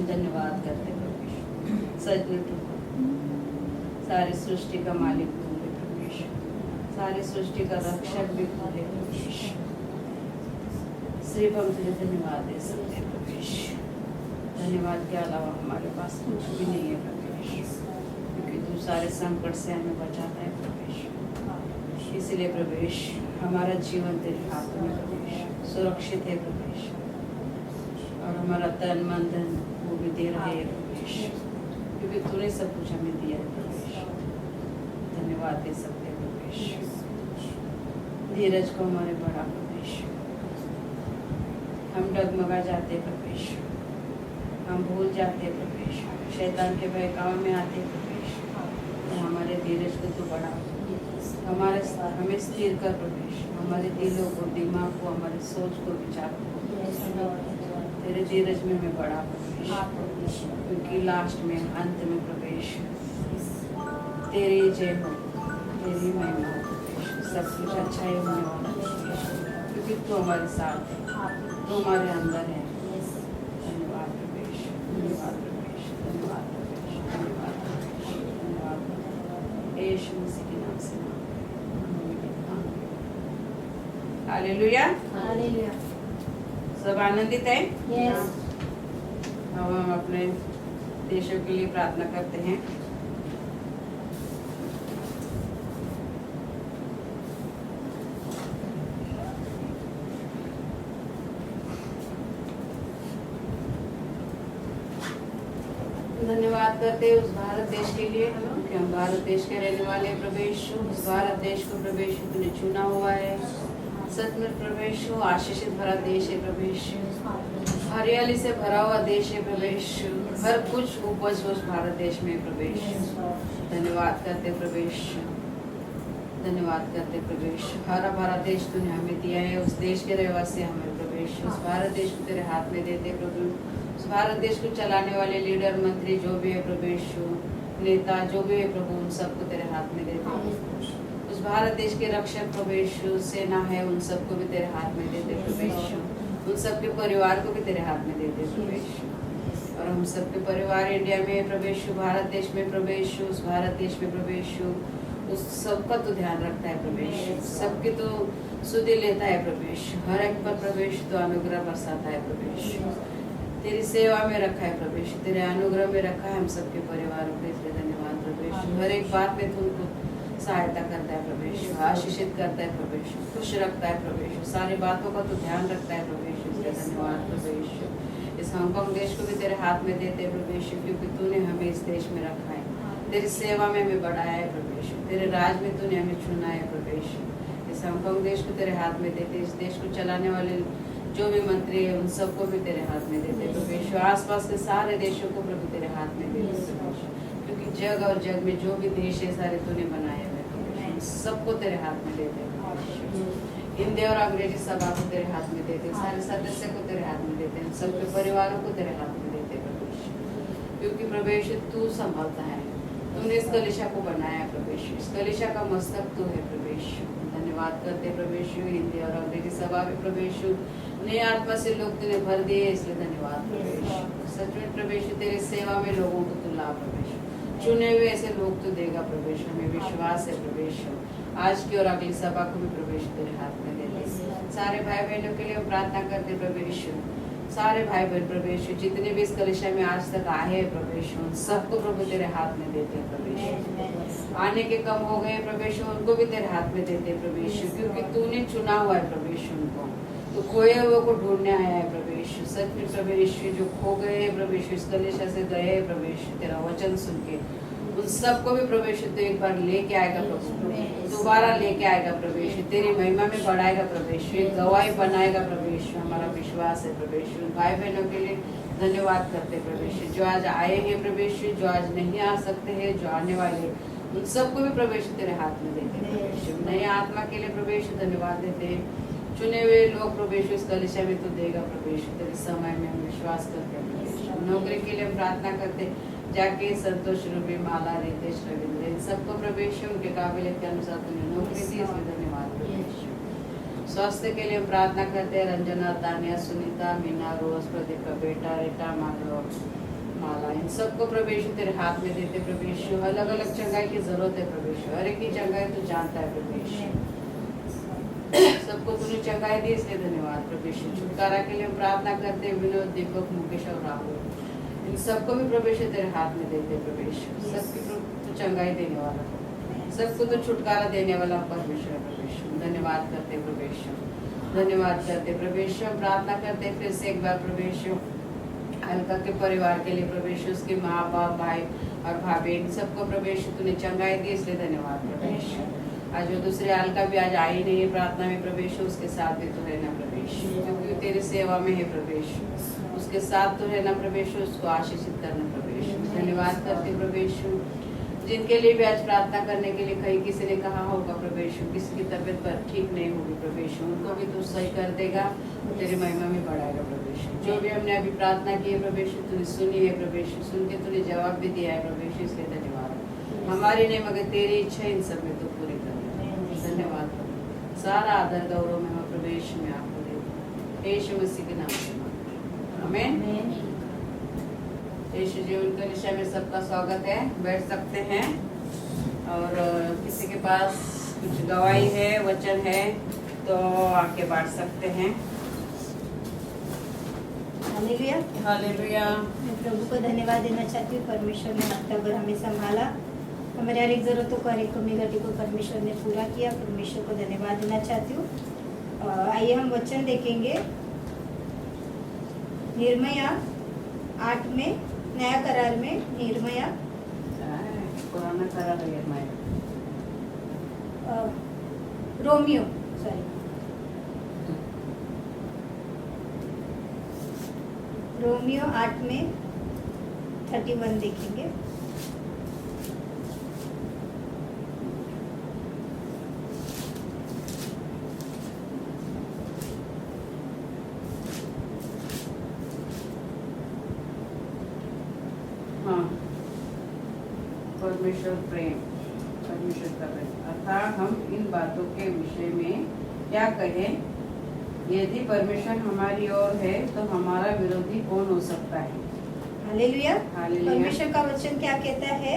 धन्यवाद करते प्रभु यीशु। सच में प्रभु, सारी सृष्टि का मालिक तू है प्रभु यीशु, सारी सृष्टि का रक्षक भी तू है प्रभु यीशु। सिर्फ हम तुझे धन्यवाद दे सकते हैं प्रभु यीशु। धन्यवाद के अलावा हमारे पास कुछ भी नहीं है प्रभु यीशु, क्योंकि तू सारे संकट से हमें बचाता है प्रभु यीशु। इसलिए प्रभु यीशु हमारा जीवन तेरे हाथ में प्रभु यीशु सुरक्षित है प्रभु यीशु, और हमारा तन मन धन वो भी दे रहा है प्रभु यीशु, क्योंकि तूने सब कुछ हमें दिया है प्रभु यीशु। धन्यवाद दे सकते हैं प्रभु यीशु। धीरज को हमारे बढ़ा प्रभु यीशु। हम डगमगा जाते हैं प्रभु यीशु, हम भूल जाते हैं प्रभु यीशु, शैतान के बहकावे में आते हैं प्रभु यीशु। तो हमारे धीरज को तू बढ़ा, हमें स्थिर कर प्रभु यीशु, हमारे दिलों को, दिमाग को, हमारे सोच को, विचार को तेरे धीरज में मैं बढ़ा प्रभु यीशु, क्योंकि लास्ट में, अंत में प्रभु यीशु तेरी जय हो, तेरी महिमा हो प्रभु यीशु। सब कुछ अच्छा ही होने वाला प्रभु यीशु, क्योंकि तू हमारे साथ है, तू हमारे अंदर है। धन्यवाद प्रभु यीशु, धन्यवाद प्रभु यीशु, धन्यवाद प्रभु यीशु, धन्यवाद प्रभु यीशु, धन्यवाद यीशु मसीह के नाम से। Hallelujah, hallelujah. सब आनंदित है? यस। अब हम अपने देशों के लिए प्रार्थना करते हैं। धन्यवाद करते हैं उस भारत देश के लिए कि हम भारत देश के रहने वाले प्रभु यीशु, उस भारत देश को प्रभु यीशु तूने चुना हुआ है। सच में प्रभु यीशु आशीषित भरा देश है प्रभु यीशु, हरियाली से भरा हुआ देश है प्रभु यीशु, हर कुछ उपज उस भारत देश में प्रभु यीशु। धन्यवाद करते प्रभु यीशु, धन्यवाद करते प्रभु यीशु। हरा भरा देश तूने हमें दिया है, उस देश के रहवासी हमें प्रभु यीशु, उस भारत देश को तेरे हाथ में देते प्रभु। उस भारत देश को चलाने वाले लीडर, मंत्री जो भी है प्रभु यीशु, नेता जो भी है प्रभु, उन सबको तेरे हाथ में देते। उस भारत देश के रक्षक प्रभु यीशु, सेना है, उन सबको भी तेरे हाथ में देते प्रभु यीशु, उन सबके परिवार को भी तेरे हाथ में देते प्रभु यीशु। और हम सबके परिवार इंडिया में प्रभु यीशु, भारत देश में प्रभु यीशु, उस भारत देश में प्रभु यीशु, उस सबका तो ध्यान रखता है प्रभु यीशु, सबके तो सुधि लेता है प्रभु यीशु, हर एक पर प्रभु यीशु तो अनुग्रह बरसाता है प्रभु यीशु। तेरी सेवा में रखा है प्रभु यीशु, तेरे अनुग्रह में रखा है हम सबके परिवारों को, इसलिए धन्यवाद प्रभु यीशु। हर एक बात में तू उनको सहायता करता है प्रभु यीशु, आशीषित करता है प्रभु यीशु, खुश रखता है प्रभु यीशु, सारी बातों का तो ध्यान रखता है प्रभु यीशु, इसलिए धन्यवाद प्रभु यीशु। इस हांगकांग देश को भी तेरे हाथ में देते हैं प्रभु यीशु, क्योंकि तूने हमें इस देश में रखा है, तेरी सेवा में हमें बढ़ाया है प्रभु यीशु, तेरे राज में तूने हमें चुना है प्रभु यीशु। इस हांगकांग देश को तेरे हाथ में देते, इस देश को चलाने वाले जो भी मंत्री है उन सबको भी तेरे हाथ में देते प्रभु यीशु, आसपास के सारे देशों को प्रभु तेरे हाथ में देते प्रभु यीशु, क्योंकि जग और जग में जो भी देश है सारे तूने बनाए हुए प्रभु यीशु, सबको तेरे हाथ में देते प्रभु यीशु। हिंदी और अंग्रेजी सभा को तेरे हाथ में देते, सारे सदस्य को तेरे हाथ में देते हैं, सबके परिवारों को तेरे हाथ में देते प्रभु यीशु। क्योंकि प्रभु यीशु तू संभालता है। तुमने इस कलीसिया को बनाया प्रभु यीशु, इस कलीसिया का मस्तक तू है प्रभु यीशु। धन्यवाद करते प्रभु यीशु। हिंदी और अंग्रेजी सभा में प्रभु यीशु नई आत्मा से लोग तूने भर दिए, इसलिए धन्यवाद प्रभु यीशु। सच में प्रभु यीशु तेरी सेवा में लोगों को तू ला प्रभु यीशु, चुने हुए ऐसे लोग तू देगा प्रभु यीशु। हमें विश्वास है प्रभु यीशु। आज की और अगली सभा को भी प्रभु यीशु तेरे हाथ में दे दे। सारे भाई बहनों के लिए हम प्रार्थना करते प्रभु यीशु। सारे भाई बहन प्रभु यीशु जितने भी इस कलीसिया में आज तक आए हैं प्रभु यीशु, उन सबको प्रभु तेरे हाथ में देते हैं प्रभु यीशु। आने के कम हो गए प्रभु यीशु, उनको भी तेरे हाथ में देते हैं प्रभु यीशु, क्योंकि तूने चुना हुआ है प्रभु यीशु उनको। तो खोए हुए को ढूंढने आया है प्रभु यीशु। सच में प्रभु यीशु जो खो गए हैं प्रभु यीशु, इस कलीसिया से गए हैं प्रभु यीशु तेरा वचन सुन के, उन सबको भी प्रभु यीशु तो एक बार लेके आएगा प्रभु, दोबारा लेके आएगा प्रभु यीशु, तेरी महिमा में बढ़ाएगा प्रभु यीशु, एक गवाही बनाएगा प्रभु यीशु। हमारा विश्वास है प्रभु यीशु। भाई बहनों के लिए धन्यवाद करते प्रभु यीशु, जो आज आए हैं प्रभु यीशु, जो आज नहीं आ सकते हैं, जो आने वाले, उन सबको भी प्रभु यीशु तेरे हाथ में देते प्रभु यीशु। नई आत्मा के लिए प्रभु यीशु धन्यवाद देते। चुने हुए लोग प्रभु यीशु इस कलीसिया में तो देगा प्रभु यीशु, तेरे समय में हम विश्वास करते हैं प्रभु यीशु। नौकरी के लिए हम प्रार्थना करते, जाके संतोष रूपी माला रितेश रविंद्र इन सबको प्रभु यीशु उनके काबिलियत के अनुसार तूने नौकरी दी, इसलिए धन्यवाद प्रभु यीशु। स्वास्थ्य के लिए हम प्रार्थना करते हैं, रंजना, तानिया, सुनीता, मीना, रोज, प्रदीप का बेटा, रीटा, माधव, माला, इन सबको प्रभु यीशु तेरे हाथ में देते प्रभु यीशु। अलग अलग चंगाई की जरूरत है प्रभु यीशु, हर एक की चंगाई तू जानता है प्रभु यीशु। सबको तूने चंगाई दी, इसलिए धन्यवाद प्रभु यीशु। छुटकारा के लिए हम प्रार्थना करते हैं, विनोद, दीपक, मुकेश और राहुल, इन सबको भी प्रभु यीशु तेरे हाथ में देते प्रभु यीशु। सबकी तू चंगाई देने वाला, सबको तो छुटकारा देने वाला परमेश्वर है प्रभु यीशु। धन्यवाद करते प्रभु यीशु, धन्यवाद करते प्रभु यीशु। हम प्रार्थना करते फिर से एक बार प्रभु यीशु अलका के परिवार के लिए प्रभु यीशु, उसके माँ बाप, भाई और भाभी, इन सबको प्रभु यीशु तूने चंगाई दी, इसलिए धन्यवाद प्रभु यीशु। आज वो दूसरे अलका भी आज आई नहीं है प्रार्थना में प्रभु यीशु, उसके साथ भी तो रहना प्रभु यीशु, क्योंकि तेरी सेवा में है प्रभु यीशु, उसके साथ तो रहना प्रभु यीशु, उसको आशीषित करना प्रभु यीशु। धन्यवाद करते प्रभु यीशु। जिनके लिए भी आज प्रार्थना करने के लिए कहीं किसी ने कहा होगा प्रभु यीशु, किसी की तबीयत पर ठीक नहीं होगी प्रभु यीशु, उनको भी तू सही कर देगा, तेरी महिमा में बढ़ाएगा प्रभु यीशु। जो भी हमने अभी प्रार्थना की है प्रभु यीशु, तूने सुनी है प्रभु यीशु, सुन के तूने जवाब भी दिया है प्रभु यीशु, इसलिए धन्यवाद। हमारी नहीं मगर तेरी इच्छा इन सब में तो पूरी कर। धन्यवाद प्रभु। सारा आदर गौरव में प्रभु यीशु में आपको देते, यीशु मसीह के नाम से आमीन। यीशु जी उनके विषय में सबका स्वागत है, बैठ सकते हैं। और किसी के पास कुछ गवाही है, वचन है तो आके बांट सकते हैं। Hallelujah, hallelujah. मैं प्रभु को धन्यवाद देना चाहती हूँ, परमेश्वर ने हफ्ता भर हमें संभाला, हमारे हर एक जरूरतों को, हर एक कमी घटी को परमेश्वर ने पूरा किया। परमेश्वर को धन्यवाद देना चाहती हूँ। आइए हम वचन देखेंगे निर्मया 8 में, नया करार में निर्मया, पुराना करार है निर्मया, रोमियो सॉरी रोमियो 8 में 31 देखेंगे। परमेश्वर प्रेम, परमेश्वर का प्रेम, अर्थात हम इन बातों के विषय में क्या कहें? यदि परमेश्वर हमारी ओर है तो हमारा विरोधी कौन हो सकता है? हालेलुया। हालेलुया। परमेश्वर का वचन क्या कहता है?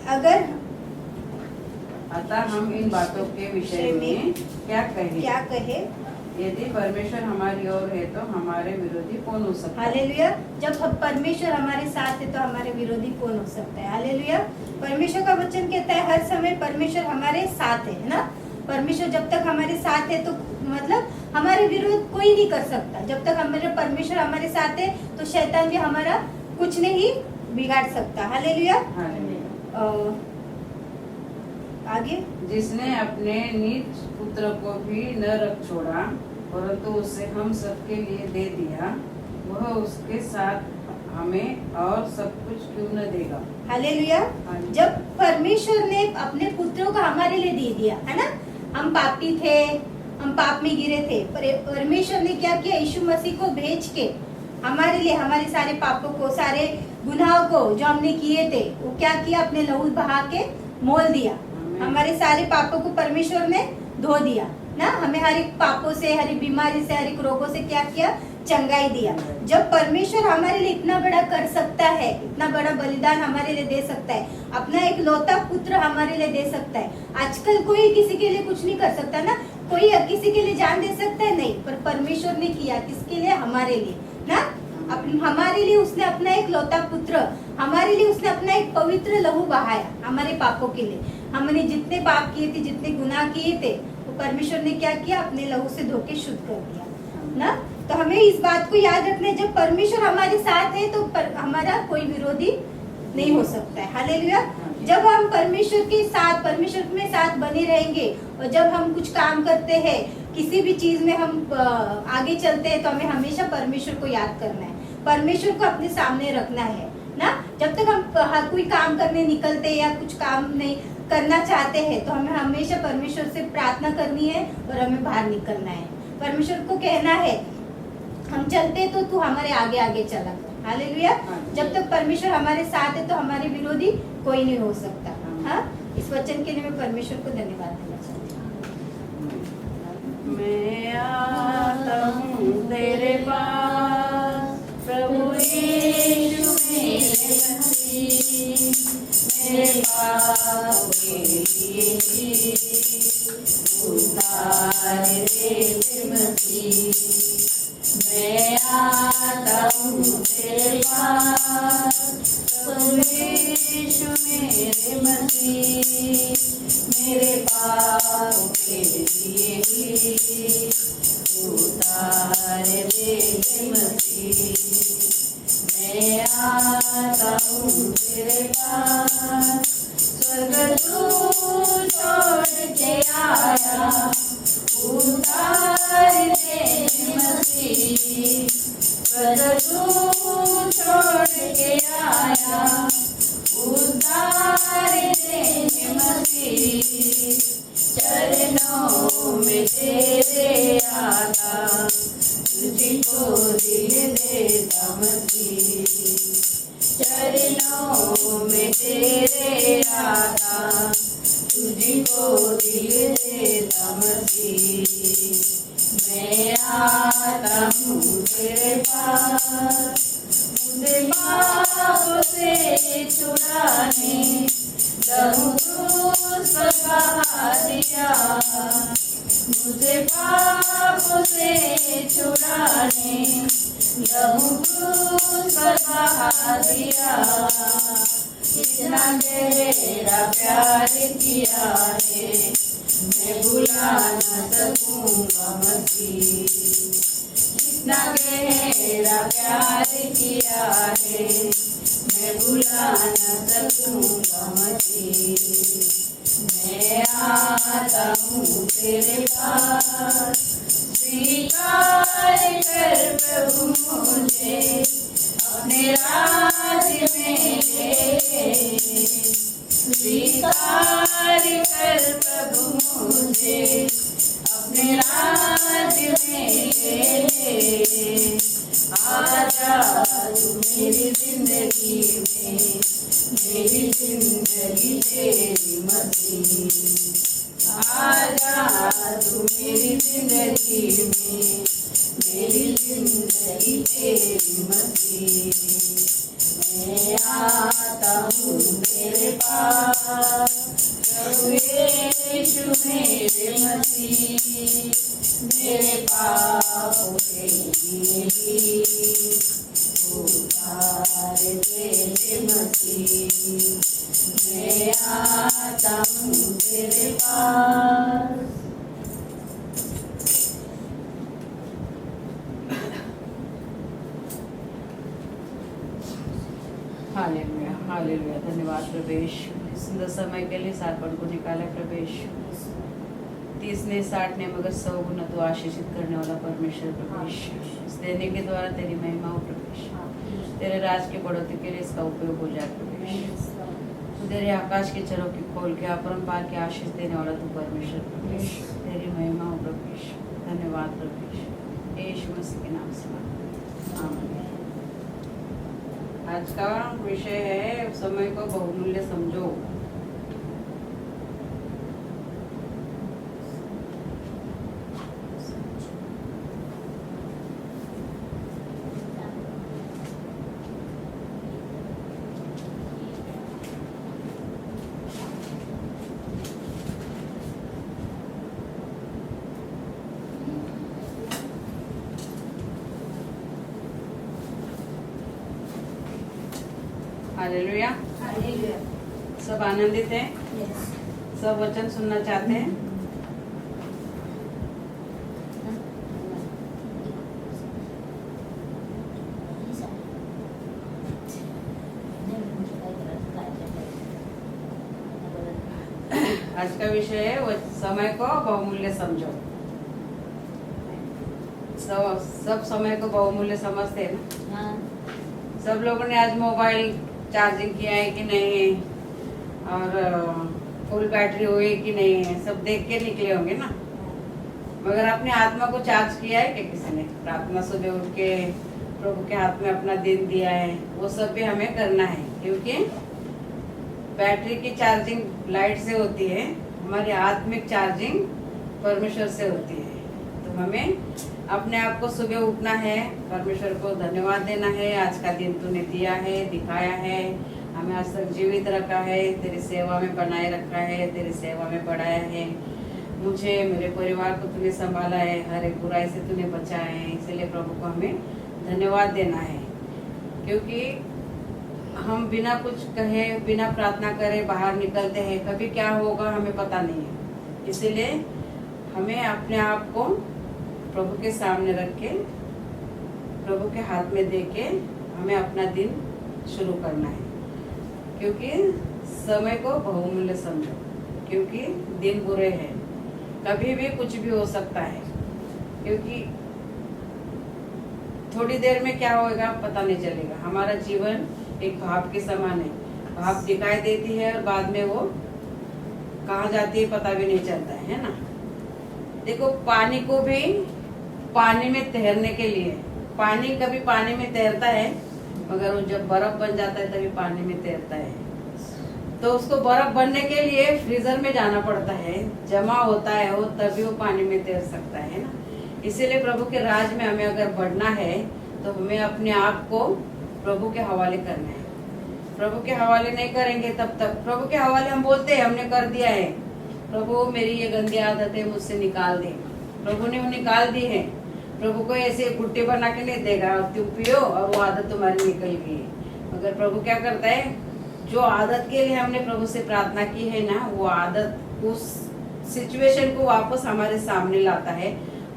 अगर अतः हम इन बातों के विषय में क्या कहें? यदि परमेश्वर हमारी ओर है तो हमारे विरोधी कौन हो सकता है? हालेलुया। जब हम परमेश्वर हमारे साथ है तो हमारे विरोधी कौन हो सकता है? हालेलुया। परमेश्वर का वचन कहता है हर समय परमेश्वर हमारे साथ है ना। परमेश्वर जब तक हमारे साथ है तो मतलब हमारे विरोध कोई नहीं कर सकता। जब तक हमारे परमेश्वर हमारे साथ है तो शैतान भी हमारा कुछ नहीं बिगाड़ सकता। हालेलुया। आगे, जिसने अपने निज पुत्र को भी न रख छोड़ा परंतु उसे हम सबके लिए दे दिया, वह उसके साथ हमें और सब कुछ क्यों न देगा? हालेलुया। जब परमेश्वर ने अपने पुत्रों को हमारे लिए दे दिया है ना, हम पापी थे, हम पाप में गिरे थे, परमेश्वर ने क्या किया? यीशु मसीह को भेज के हमारे लिए हमारे सारे पापों को, सारे गुनाहों को जो हमने किए थे, वो क्या किया, अपने लहू बहा के मोल दिया। हमारे सारे पापों को परमेश्वर ने धो दिया ना, हमें हर एक पापों से, हर एक बीमारी से, हर एक रोगों से क्या किया, चंगाई दिया। जब परमेश्वर हमारे लिए इतना बड़ा कर सकता है, इतना बड़ा बलिदान हमारे लिए दे सकता है, अपना एक लौता पुत्र हमारे लिए दे सकता है। आजकल कोई किसी के लिए कुछ नहीं कर सकता ना, कोई किसी के लिए जान दे सकता है नहीं, पर परमेश्वर ने किया किसके लिए, हमारे लिए ना। हमारे लिए उसने अपना एक लौता पुत्र, हमारे लिए उसने अपना एक पवित्र लहू बहाया, हमारे पापों के लिए। हमने जितने पाप किए थे, जितने गुनाह किए थे, वो परमेश्वर ने क्या किया, अपने लहू से धो के शुद्ध कर दिया ना। तो हमें इस बात को याद रखना है, जब परमेश्वर हमारे साथ है तो हमारा कोई विरोधी नहीं हो सकता है। हालेलुया। जब हम परमेश्वर के साथ, परमेश्वर में साथ बने रहेंगे, और जब हम कुछ काम करते हैं, किसी भी चीज में हम आगे चलते हैं, तो हमें हमेशा परमेश्वर को याद करना है, परमेश्वर को अपने सामने रखना है ना। जब तक हम कोई काम करने निकलते हैं या कुछ काम नहीं करना चाहते हैं, तो हमें हमेशा परमेश्वर से प्रार्थना करनी है और हमें बाहर निकलना है। परमेश्वर को कहना है, हम चलते तो तू हमारे आगे आगे चला कर। हालेलुया। जब तक परमेश्वर हमारे साथ है तो हमारे विरोधी कोई नहीं हो सकता। हाँ, इस वचन के लिए मैं परमेश्वर को धन्यवाद देना चाहती हूँ। मैं आता हूँ तेरे पास, प्रभु यीशु मेरे मसीह, मेरे पापों के लिए उतार दे मसीह। मैं आता हूँ तेरे पास, प्रभु यीशु मेरे मसीह, मेरे पापों के लिए उतार दे मसीह। मैं आता हूँ तेरे पास, स्वर्गदूत छोड़ के आया, उतार दे मसीह। स्वर्गदूत छोड़ के आया, उतार दे मसीह। चरणों में तेरे आता, तुझको दिल देता मसीह। चरणों में तेरे आता, तुझको दिल देता मसीह। मैं आता हूँ तेरे पास, मुझे पापों से छुड़ाने, लहू क्रूस पर बहा दिया। मुझे पापों से छुड़ाने, लहू क्रूस पर बहा दिया। इतना गहरा प्यार किया है, मैं भुला न सकूंगा मसीह। इतना गहरा प्यार किया है, मैं भुला न सकूंगा मसीह। मैं आता हूँ तेरे पास, स्वीकार कर प्रभु मुझे, अपने राज्य में ले। स्वीकार कर प्रभु मुझे, अपने राज्य में ले। आजा तू मेरी जिंदगी में, मेरी जिंदगी तेरी मसीह। आजा तू मेरी जिंदगी में, मेरी जिंदगी तेरी मसीह। मैं आता हूँ तेरे पास, प्रभु यीशु मेरे मसीह, मेरे पापों के लिए उतार दे मसीह। मैं आता हूँ तेरे पास। Hallelujah, hallelujah. धन्यवाद प्रभेश, सुंदर समय के लिए सार्पण को निकाला प्रभेश। 30 ने 60 ने मगर 100 गुना तो आशीषित करने वाला परमेश्वर प्रभेश, इस देने के द्वारा तेरी महिमा हो प्रभेश। तेरे राज के बढ़ोतरी के लिए इसका उपयोग हो जाए प्रभेश। तो तेरे आकाश के चरों की खोल के अपरंपार के आशीष देने वाला तू परमेश्वर प्रभेश, तेरी महिमा हो प्रभेश। धन्यवाद प्रभेश, यीशु मसीह के नाम से आमीन। आज का विषय है समय को बहुमूल्य समझो। हालेलुया। हालेलुया। सब आनंदित हैं, यस। सब वचन सुनना चाहते हैं। आज का विषय है समय को बहुमूल्य समझो। सब समय को बहुमूल्य समझते हैं ना। सब लोगों ने आज मोबाइल चार्जिंग किया है कि नहीं है, और फुल बैटरी हुई कि नहीं है, सब देख के निकले होंगे ना। मगर अपने आत्मा को चार्ज किया है क्या किसी ने? प्रार्थना सुबह उठ के प्रभु के हाथ में अपना दिन दिया है, वो सब भी हमें करना है। क्योंकि बैटरी की चार्जिंग लाइट से होती है, हमारी आत्मिक चार्जिंग परमेश्वर से होती है। तो हमें अपने आप को सुबह उठना है, परमेश्वर को धन्यवाद देना है। आज का दिन तूने दिया है, दिखाया है, हमें आज तक जीवित रखा है, तेरी सेवा में बनाए रखा है, तेरी सेवा में बढ़ाया है। मुझे, मेरे परिवार को तूने संभाला है, हर एक बुराई से तूने बचाया है। इसलिए प्रभु को हमें धन्यवाद देना है। क्योंकि हम बिना कुछ कहे, बिना प्रार्थना करे बाहर निकलते हैं, कभी क्या होगा हमें पता नहीं है। इसीलिए हमें अपने आप को प्रभु के सामने रख के, प्रभु के हाथ में दे के हमें अपना दिन शुरू करना है। क्योंकि समय को बहुमूल्य समझो, क्योंकि दिन बुरे हैं, कभी भी कुछ भी हो सकता है। क्योंकि थोड़ी देर में क्या होगा पता नहीं चलेगा। हमारा जीवन एक भाप के समान है, भाप दिखाई देती है और बाद में वो कहाँ जाती है पता भी नहीं चलता है ना। देखो, पानी को भी पानी में तैरने के लिए, पानी कभी पानी में तैरता है, मगर वो जब बर्फ बन जाता है तभी पानी में तैरता है। तो उसको बर्फ बनने के लिए फ्रीजर में जाना पड़ता है, जमा होता है वो, तभी वो पानी में तैर सकता है ना। इसीलिए प्रभु के राज में हमें अगर बढ़ना है तो हमें अपने आप को प्रभु के हवाले करना है। प्रभु के हवाले नहीं करेंगे तब तक, प्रभु के हवाले हम बोलते हैं हमने कर दिया है, प्रभु मेरी ये गंदी आदत है मुझसे निकाल दे। प्रभु ने वो निकाल दी है। प्रभु को ऐसे गुट्टी बना के नहीं देगा तुम पियो और वो आदत तुम्हारी निकल गई है। मगर प्रभु क्या करता है, जो आदत के लिए हमने प्रभु से प्रार्थना की है ना, वो आदत उस सिचुएशन को वापस हमारे सामने लाता है,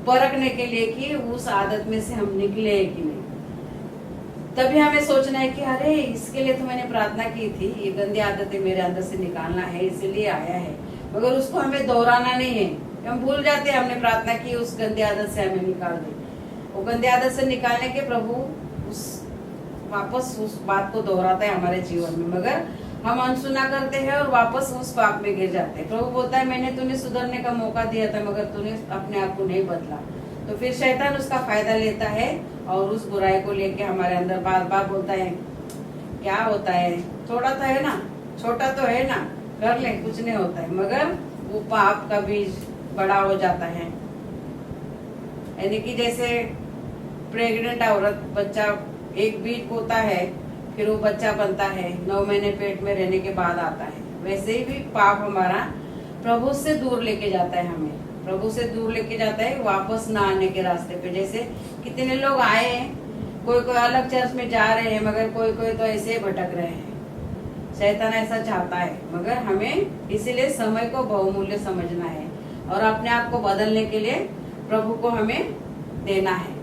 परखने के लिए कि उस आदत में से हम निकले हैं कि नहीं। तभी हमें सोचना है कि अरे इसके लिए तो मैंने प्रार्थना की थी, ये गंदी आदतें मेरे अंदर से निकालना है, इसीलिए आया है। मगर उसको हमें दोहराना नहीं है। हम भूल जाते हैं हमने प्रार्थना की, उस गंदी आदत से हमें निकाल दे। वो गंदी आदत से निकालने के प्रभु वापस उस बात को दोहराता है हमारे जीवन में, मगर हम अनसुना करते हैं और वापस उस पाप में गिर जाते हैं। प्रभु बोलता है मैंने तूने सुधरने का मौका दिया था, मगर तूने अपने आप को नहीं बदला। तो फिर शैतान उसका फायदा लेता है और उस बुराई को लेके हमारे अंदर बार बार बोलता है क्या होता है, थोड़ा तो है ना, छोटा तो है ना, कर ले, कुछ नहीं होता है। मगर वो पाप का बीज बड़ा हो जाता है। यानी कि जैसे प्रेग्नेंट औरत बच्चा एक बीज बोता है, फिर वो बच्चा बनता है, 9 महीने पेट में रहने के बाद आता है। वैसे ही भी पाप हमारा प्रभु से दूर लेके जाता है, हमें प्रभु से दूर लेके जाता है वापस ना आने के रास्ते पे। जैसे कितने लोग आए हैं, कोई कोई अलग चर्च में जा रहे हैं, मगर कोई कोई तो ऐसे ही भटक रहे हैं। शैतान ऐसा चाहता है, मगर हमें इसीलिए समय को बहुमूल्य समझना है और अपने आप को बदलने के लिए प्रभु को हमें देना है।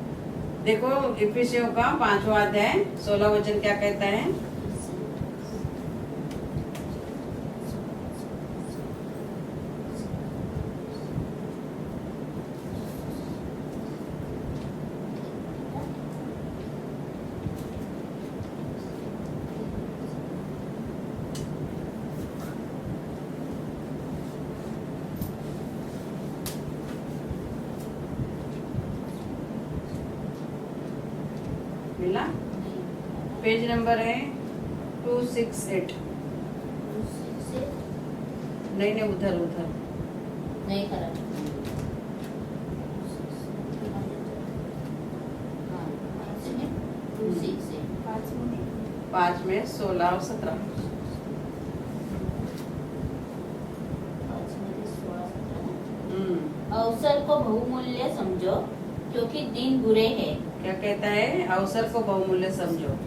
देखो इफिसियों का 5वां अध्याय 16 वचन क्या कहता है। मिला? पेज नंबर है 268। नहीं उधर उधर नहीं करा। हाँ, 5 में 16 और 17। अवसर को बहुमूल्य समझो क्योंकि दिन बुरे हैं। क्या कहता है? अवसर को बहुमूल्य समझो।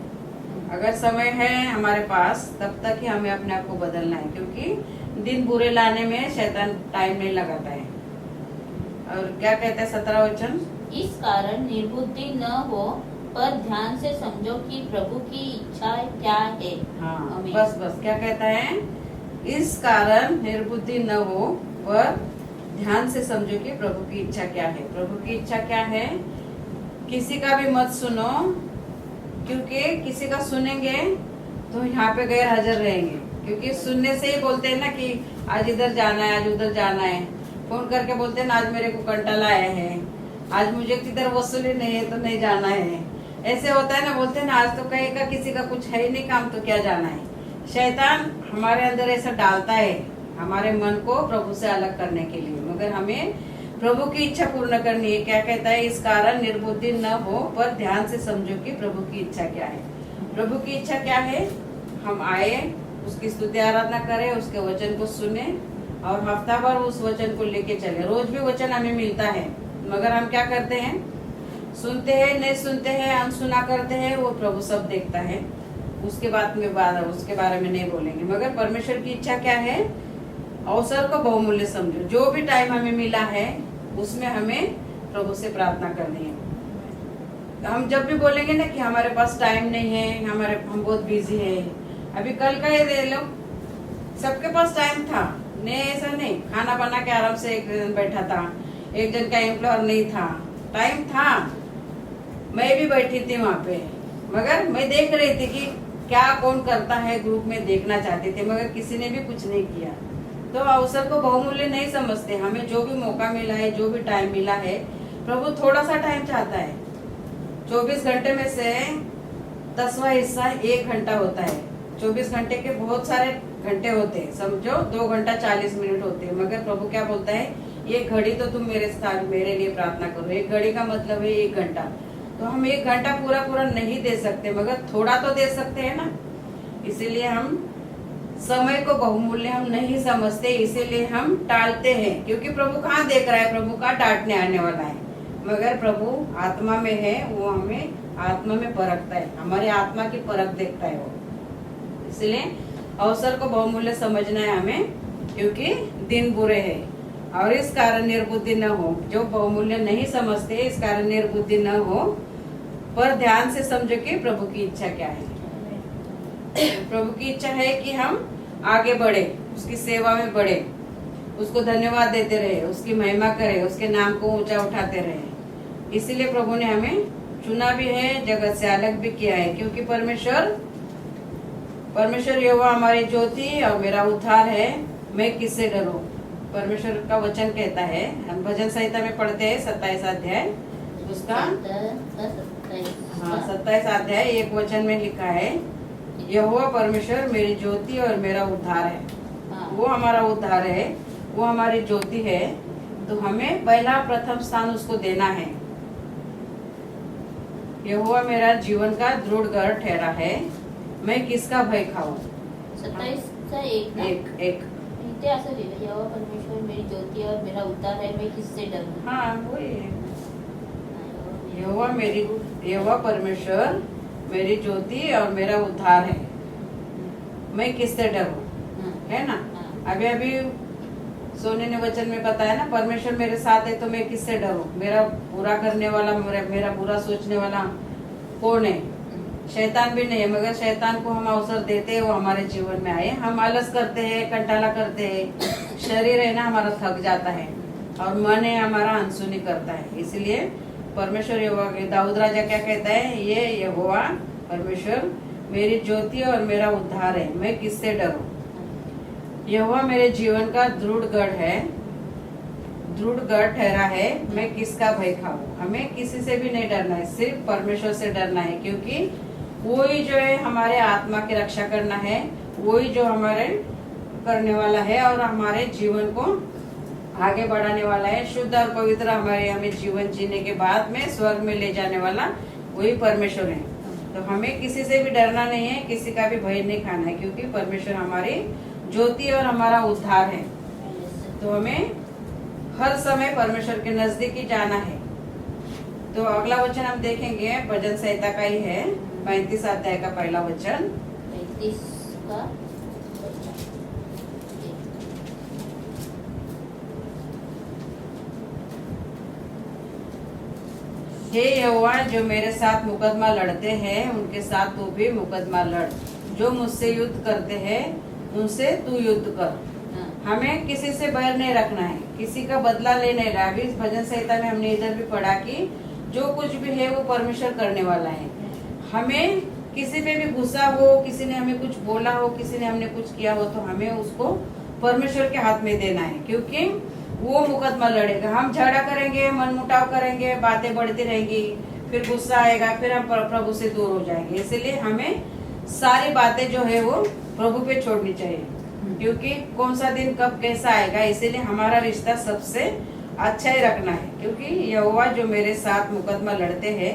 अगर समय है हमारे पास तब तक ही हमें अपने आप को बदलना है, क्योंकि दिन बुरे लाने में शैतान टाइम नहीं लगाता है। और क्या कहता है 17 वचन? इस कारण निर्बुद्धि न हो पर ध्यान से समझो कि प्रभु की इच्छा क्या है। हाँ आमीन। बस क्या कहता है? इस कारण निर्बुद्धि न हो पर ध्यान से समझो कि प्रभु की इच्छा क्या है। प्रभु की इच्छा क्या है? किसी का भी मत सुनो, क्योंकि किसी का सुनेंगे तो यहाँ पे गैर हाजिर रहेंगे। क्योंकि सुनने से ही बोलते हैं ना कि आज इधर जाना है, आज उधर जाना है। फोन करके बोलते हैं ना, आज मेरे को कंटाला आया है, आज मुझे किधर वसूली नहीं है तो नहीं जाना है। ऐसे होता है ना, बोलते हैं ना आज तो कहेगा किसी का कुछ है ही नहीं काम तो क्या जाना है। शैतान हमारे अंदर ऐसा डालता है हमारे मन को प्रभु से अलग करने के लिए, मगर हमें प्रभु की इच्छा पूर्ण करनी है। क्या कहता है? इस कारण निर्बुद्धि न हो पर ध्यान से समझो कि प्रभु की इच्छा क्या है। प्रभु की इच्छा क्या है? हम आए, उसकी स्तुति आराधना करें, उसके वचन को सुने और हफ्ता भर उस वचन को लेके चले। रोज भी वचन हमें मिलता है, मगर हम क्या करते हैं? सुनते हैं, नहीं सुनते हैं, अनसुना करते हैं। वो प्रभु सब देखता है, उसके उसके बारे में नहीं बोलेंगे। मगर परमेश्वर की इच्छा क्या है? अवसर को बहुमूल्य समझो। जो भी टाइम हमें मिला है उसमें हमें प्रभु से प्रार्थना करनी है। हम जब भी बोलेंगे ना कि हमारे पास टाइम नहीं है, हम बहुत बिजी है। अभी कल का ही दे लो, सबके पास टाइम था, नहीं ऐसा नहीं। खाना बना के आराम से एक जन बैठा था, एक जन का एम्प्लॉयर नहीं था, टाइम था। मैं भी बैठी थी वहाँ पे, मगर मैं देख रही थी कि क्या कौन करता है, ग्रुप में देखना चाहते थे, मगर किसी ने भी कुछ नहीं किया। तो अवसर को बहुमूल्य नहीं समझते। हमें जो भी मौका मिला है, जो भी टाइम मिला है, प्रभु थोड़ा सा टाइम चाहता है। 24 घंटे में से 10वां हिस्सा 1 घंटा होता है। 24 घंटे के बहुत सारे घंटे होते हैं, समझो 2 घंटा 40 मिनट होते हैं। मगर प्रभु क्या बोलता है? एक घड़ी तो तुम मेरे लिए प्रार्थना करो। एक घड़ी का मतलब है 1 घंटा। तो हम 1 घंटा पूरा नहीं दे सकते, मगर थोड़ा तो दे सकते हैं ना। इसीलिए हम समय को बहुमूल्य हम नहीं समझते, इसीलिए हम टालते हैं। क्योंकि प्रभु कहाँ देख रहा है? प्रभु का डांटने आने वाला है। मगर प्रभु आत्मा में है, वो हमें आत्मा में परखता है, हमारी आत्मा की परख देखता है वो। इसलिए अवसर को बहुमूल्य समझना है हमें, क्योंकि दिन बुरे हैं। और इस कारण निर्बुद्धि न हो। जो बहुमूल्य नहीं समझते, इस कारण निर्बुद्धि न हो पर ध्यान से समझो कि प्रभु की इच्छा क्या है। प्रभु की इच्छा है कि हम आगे बढ़े, उसकी सेवा में बढ़े, उसको धन्यवाद देते रहे, उसकी महिमा करें, उसके नाम को ऊंचा उठाते रहे। इसीलिए प्रभु ने हमें चुना भी है, जगत से अलग भी किया है। क्योंकि परमेश्वर यहोवा हमारी ज्योति और मेरा उद्धार है, मैं किससे डरूं। परमेश्वर का वचन कहता है, हम भजन संहिता में पढ़ते हैं 27 अध्याय उसका 27 अध्याय 1 वचन में लिखा है, यहोवा परमेश्वर मेरी ज्योति और मेरा उद्धार है। वो हमारा उद्धार है, वो हमारी ज्योति है। तो हमें पहला प्रथम स्थान उसको देना है। यहोवा मेरा जीवन का दृढ़ गढ़ ठहरा है, मैं किसका भय खाऊं। 27:1 इथे असं लिहिलं, यहोवा परमेश्वर मेरी ज्योति और मेरा उद्धार है, मैं किससे डरूं। हाँ वही है, यहोवा परमेश्वर मेरी ज्योति और मेरा उद्धार है, मैं किससे डरूं, है ना। अभी सोने ने वचन में बताया ना, परमेश्वर मेरे साथ है तो मैं किससे डरूं। मेरा बुरा करने वाला, मेरा बुरा सोचने वाला कौन है? शैतान भी नहीं है। मगर शैतान को हम अवसर देते हैं, वो हमारे जीवन में आए। हम आलस करते हैं, कंटाला करते हैं, शरीर है ना हमारा थक जाता है, और मन है हमारा अनसुनी करता है। इसलिए परमेश्वर यहोवा, दाऊद राजा क्या कहता है? ये यहोवा परमेश्वर मेरी ज्योति और मेरा उद्धार है, मैं किससे डरूं। यहोवा मेरे जीवन का दृढ़ गढ़ ठहरा है, मैं किसका भय खाऊं। हमें किसी से भी नहीं डरना है, सिर्फ परमेश्वर से डरना है। क्योंकि वही जो है हमारे आत्मा की रक्षा करना है, वही जो हमारे करने वाला है और हमारे जीवन को आगे बढ़ाने वाला है। शुद्ध और पवित्र हमारे हमें जीवन जीने के बाद में स्वर्ग में ले जाने वाला वही परमेश्वर है। तो हमें किसी से भी डरना नहीं है, किसी का भी भय नहीं खाना है, क्योंकि परमेश्वर हमारी ज्योति और हमारा उद्धार है। तो हमें हर समय परमेश्वर के नजदीक ही जाना है। तो अगला वचन हम देखेंगे, भजन संहिता का ही है, 35 अध्याय का पहला वचन। 35 का हे यहोवा, जो मेरे साथ मुकदमा लड़ते हैं उनके साथ तू भी मुकदमा लड़। जो मुझसे युद्ध करते हैं उनसे तू युद्ध कर। हमें किसी से बैर नहीं रखना है, किसी का बदला ले नहीं रहा। अभी इस भजन संहिता में हमने इधर भी पढ़ा कि जो कुछ भी है वो परमेश्वर करने वाला है। हमें किसी पे भी गुस्सा हो, किसी ने हमें कुछ बोला हो, किसी ने हमने कुछ किया हो, तो हमें उसको परमेश्वर के हाथ में देना है, क्योंकि वो मुकदमा लड़ेगा। हम झगड़ा करेंगे, मनमुटाव करेंगे, बातें बढ़ती रहेंगी, फिर गुस्सा आएगा, फिर हम प्रभु से दूर हो जाएंगे। इसलिए हमें सारी बातें जो है वो प्रभु पे छोड़नी चाहिए, क्योंकि कौन सा दिन कब कैसा आएगा। इसीलिए हमारा रिश्ता सबसे अच्छा ही रखना है, क्योंकि यहोवा जो मेरे साथ मुकदमा लड़ते हैं,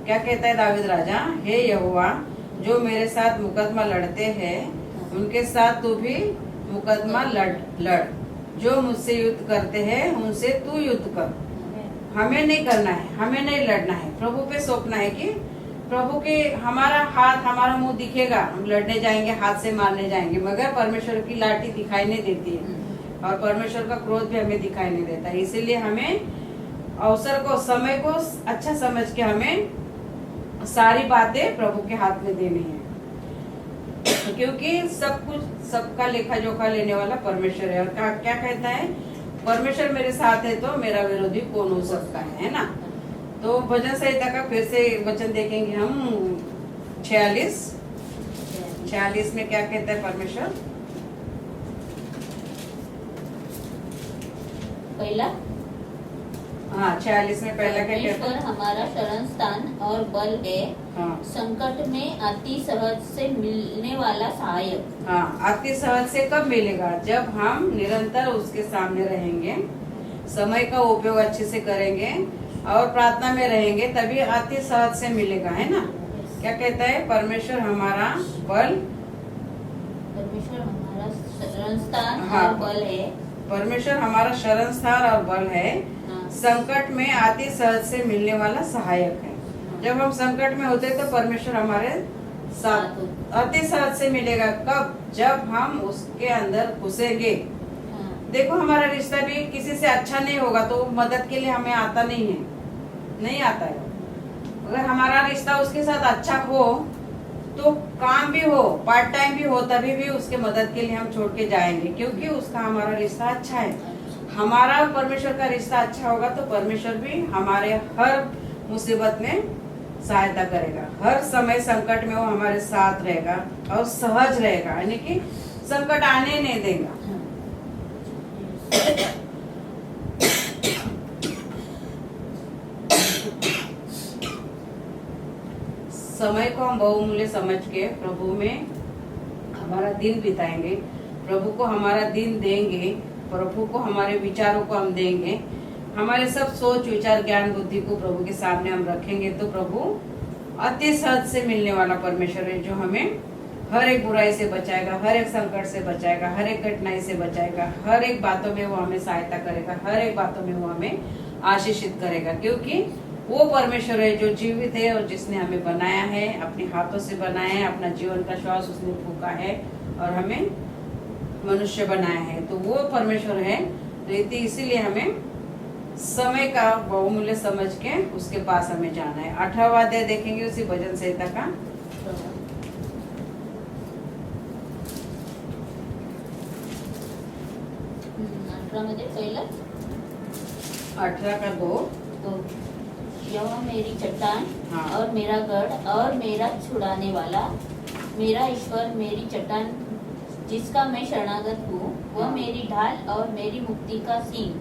क्या कहता है दाऊद राजा, हे यहोवा, जो मेरे साथ मुकदमा लड़ते हैं उनके साथ तू भी मुकदमा लड़। जो मुझसे युद्ध करते हैं उनसे तू युद्ध कर। हमें नहीं करना है, हमें नहीं लड़ना है, प्रभु पे सौंपना है कि प्रभु के हमारा हाथ, हमारा मुंह दिखेगा, हम लड़ने जाएंगे, हाथ से मारने जाएंगे, मगर परमेश्वर की लाठी दिखाई नहीं देती है और परमेश्वर का क्रोध भी हमें दिखाई नहीं देता। इसीलिए हमें अवसर को, समय को अच्छा समझ के हमें सारी बातें प्रभु के हाथ में देनी है, क्योंकि सब कुछ, सबका लेखा जोखा लेने वाला परमेश्वर है। और क्या कहता है, परमेश्वर मेरे साथ है तो मेरा विरोधी कौन हो सकता है ना। तो भजन संहिता का फिर से वचन देखेंगे हम, 46 में क्या कहता है परमेश्वर। पहला, हाँ 46 में पहला क्या कहता परमेश्वर है। हमारा शरण स्थान और बल है, हाँ संकट में अति सहज से मिलने वाला सहायक। हाँ, अति सहज से कब मिलेगा, जब हम निरंतर उसके सामने रहेंगे, समय का उपयोग अच्छे से करेंगे और प्रार्थना में रहेंगे, तभी अति सहज से मिलेगा, है ना। क्या कहता है, परमेश्वर हमारा बल, परमेश्वर हमारा शरण स्थान हाँ, और बल है, परमेश्वर हमारा शरण स्थान और बल है, हाँ, संकट में अति सहज से मिलने वाला सहायक है। जब हम संकट में होते तो परमेश्वर हमारे साथ अति सहज से मिलेगा। कब, जब हम उसके अंदर घुसेंगे। हाँ, देखो हमारा रिश्ता भी किसी से अच्छा नहीं होगा तो मदद के लिए हमें आता नहीं है, नहीं आता है। अगर हमारा रिश्ता उसके साथ अच्छा हो तो काम भी हो, पार्ट टाइम भी हो, तभी भी उसके मदद के लिए हम छोड़ के जाएंगे, क्योंकि उसका हमारा रिश्ता अच्छा है। हमारा परमेश्वर का रिश्ता अच्छा होगा तो परमेश्वर भी हमारे हर मुसीबत में सहायता करेगा, हर समय संकट में वो हमारे साथ रहेगा और सहज रहेगा, यानी कि संकट आने नहीं देगा। समय को हम बहुमूल्य समझ के प्रभु में हमारा दिन बिताएंगे, प्रभु को हमारा दिन देंगे, प्रभु को हमारे विचारों को हम देंगे, हमारे सब सोच विचार ज्ञान बुद्धि को प्रभु के सामने हम रखेंगे, तो प्रभु अति सहज से मिलने वाला परमेश्वर है, जो हमें हर एक बुराई से बचाएगा, हर एक संकट से बचाएगा, हर एक कठिनाई से बचाएगा, हर एक बातों में वो हमें सहायता करेगा, हर एक बातों में वो हमें आशीषित करेगा, क्योंकि वो परमेश्वर है जो जीवित है और जिसने हमें बनाया है, अपने हाथों से बनाया है, अपना जीवन का श्वास उसने फूका है और हमें मनुष्य बनाया है। तो वो परमेश्वर है, तो इसीलिए हमें समय का बहुमूल्य समझ के उसके पास हमें जाना है। 18वां अध्याय देखेंगे उसी भजन संहिता का। 18 मध्ये पहिलं 18 का 2। तो यह मेरी चट्टान हाँ। और मेरा गढ़ और मेरा छुड़ाने वाला, मेरा ईश्वर, मेरी चट्टान जिसका मैं शरणागत हूँ, वह हाँ। मेरी ढाल और मेरी मुक्ति का सींग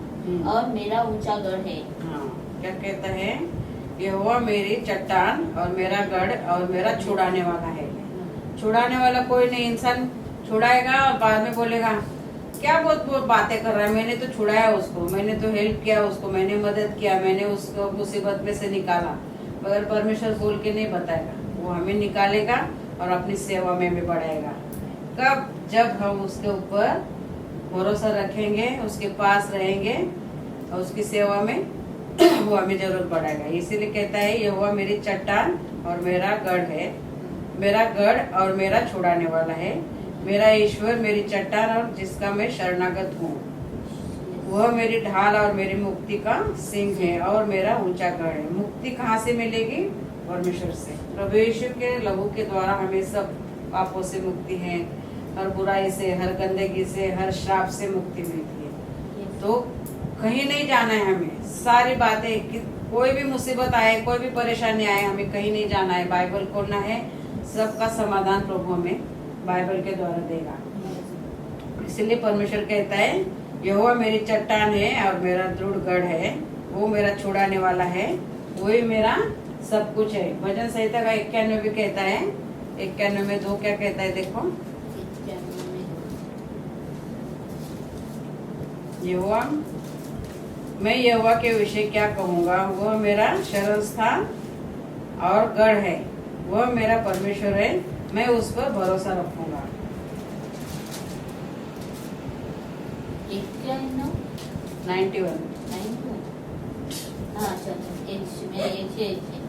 और मेरा ऊंचा गढ़ है। हाँ, क्या कहता है, यहोवा मेरी चट्टान और मेरा गढ़ और मेरा छुड़ाने वाला है। छुड़ाने वाला कोई नहीं, इंसान छुड़ाएगा और बाद में बोलेगा क्या बहुत बहुत बातें कर रहा है, मैंने तो छुड़ाया उसको, मैंने तो हेल्प किया उसको, मैंने मदद किया, मैंने उसको मुसीबत में से निकाला। मगर परमेश्वर बोल के नहीं बताएगा, वो हमें निकालेगा और अपनी सेवा में भी बढ़ाएगा। कब? जब हम उसके ऊपर भरोसा रखेंगे, उसके पास रहेंगे और उसकी सेवा में वो हमें जरूर बढ़ाएगा। इसीलिए कहता है यहोवा मेरी चट्टान और मेरा गढ़ है, मेरा गढ़ और मेरा छुड़ाने वाला है, मेरा ईश्वर मेरी चट्टान और जिसका मैं शरणागत हूँ। वह मेरी ढाल और मेरी मुक्ति का सिंह है और मेरा ऊंचा गढ़ है। मुक्ति कहाँ से मिलेगी? परमेश्वर से। प्रभु यीशु के लहू के द्वारा हमें सब पापों से मुक्ति है, हर बुराई से, हर गंदगी से, हर श्राप से मुक्ति मिलती है। तो कहीं नहीं जाना है हमें। सारी बातें, कोई भी मुसीबत आए, कोई भी परेशानी आए, हमें कहीं नहीं जाना है। बाइबल खोलना है, सबका समाधान प्रभु हमें बाइबल के द्वारा देगा। इसलिए परमेश्वर कहता है यहोवा मेरी चट्टान है और मेरा दृढ़ गढ़ है, वो मेरा छुड़ाने वाला है, वही मेरा सब कुछ है। भजन संहिता का 91 भी कहता है, 91 में 2 क्या कहता है देखो। यहोवा, मैं यहोवा के विषय क्या कहूँगा, वह मेरा शरण स्थान और गढ़ है, वह मेरा परमेश्वर है, मैं उस पर भरोसा रखूंगा। 91 हाँ चलो एक सेकंड।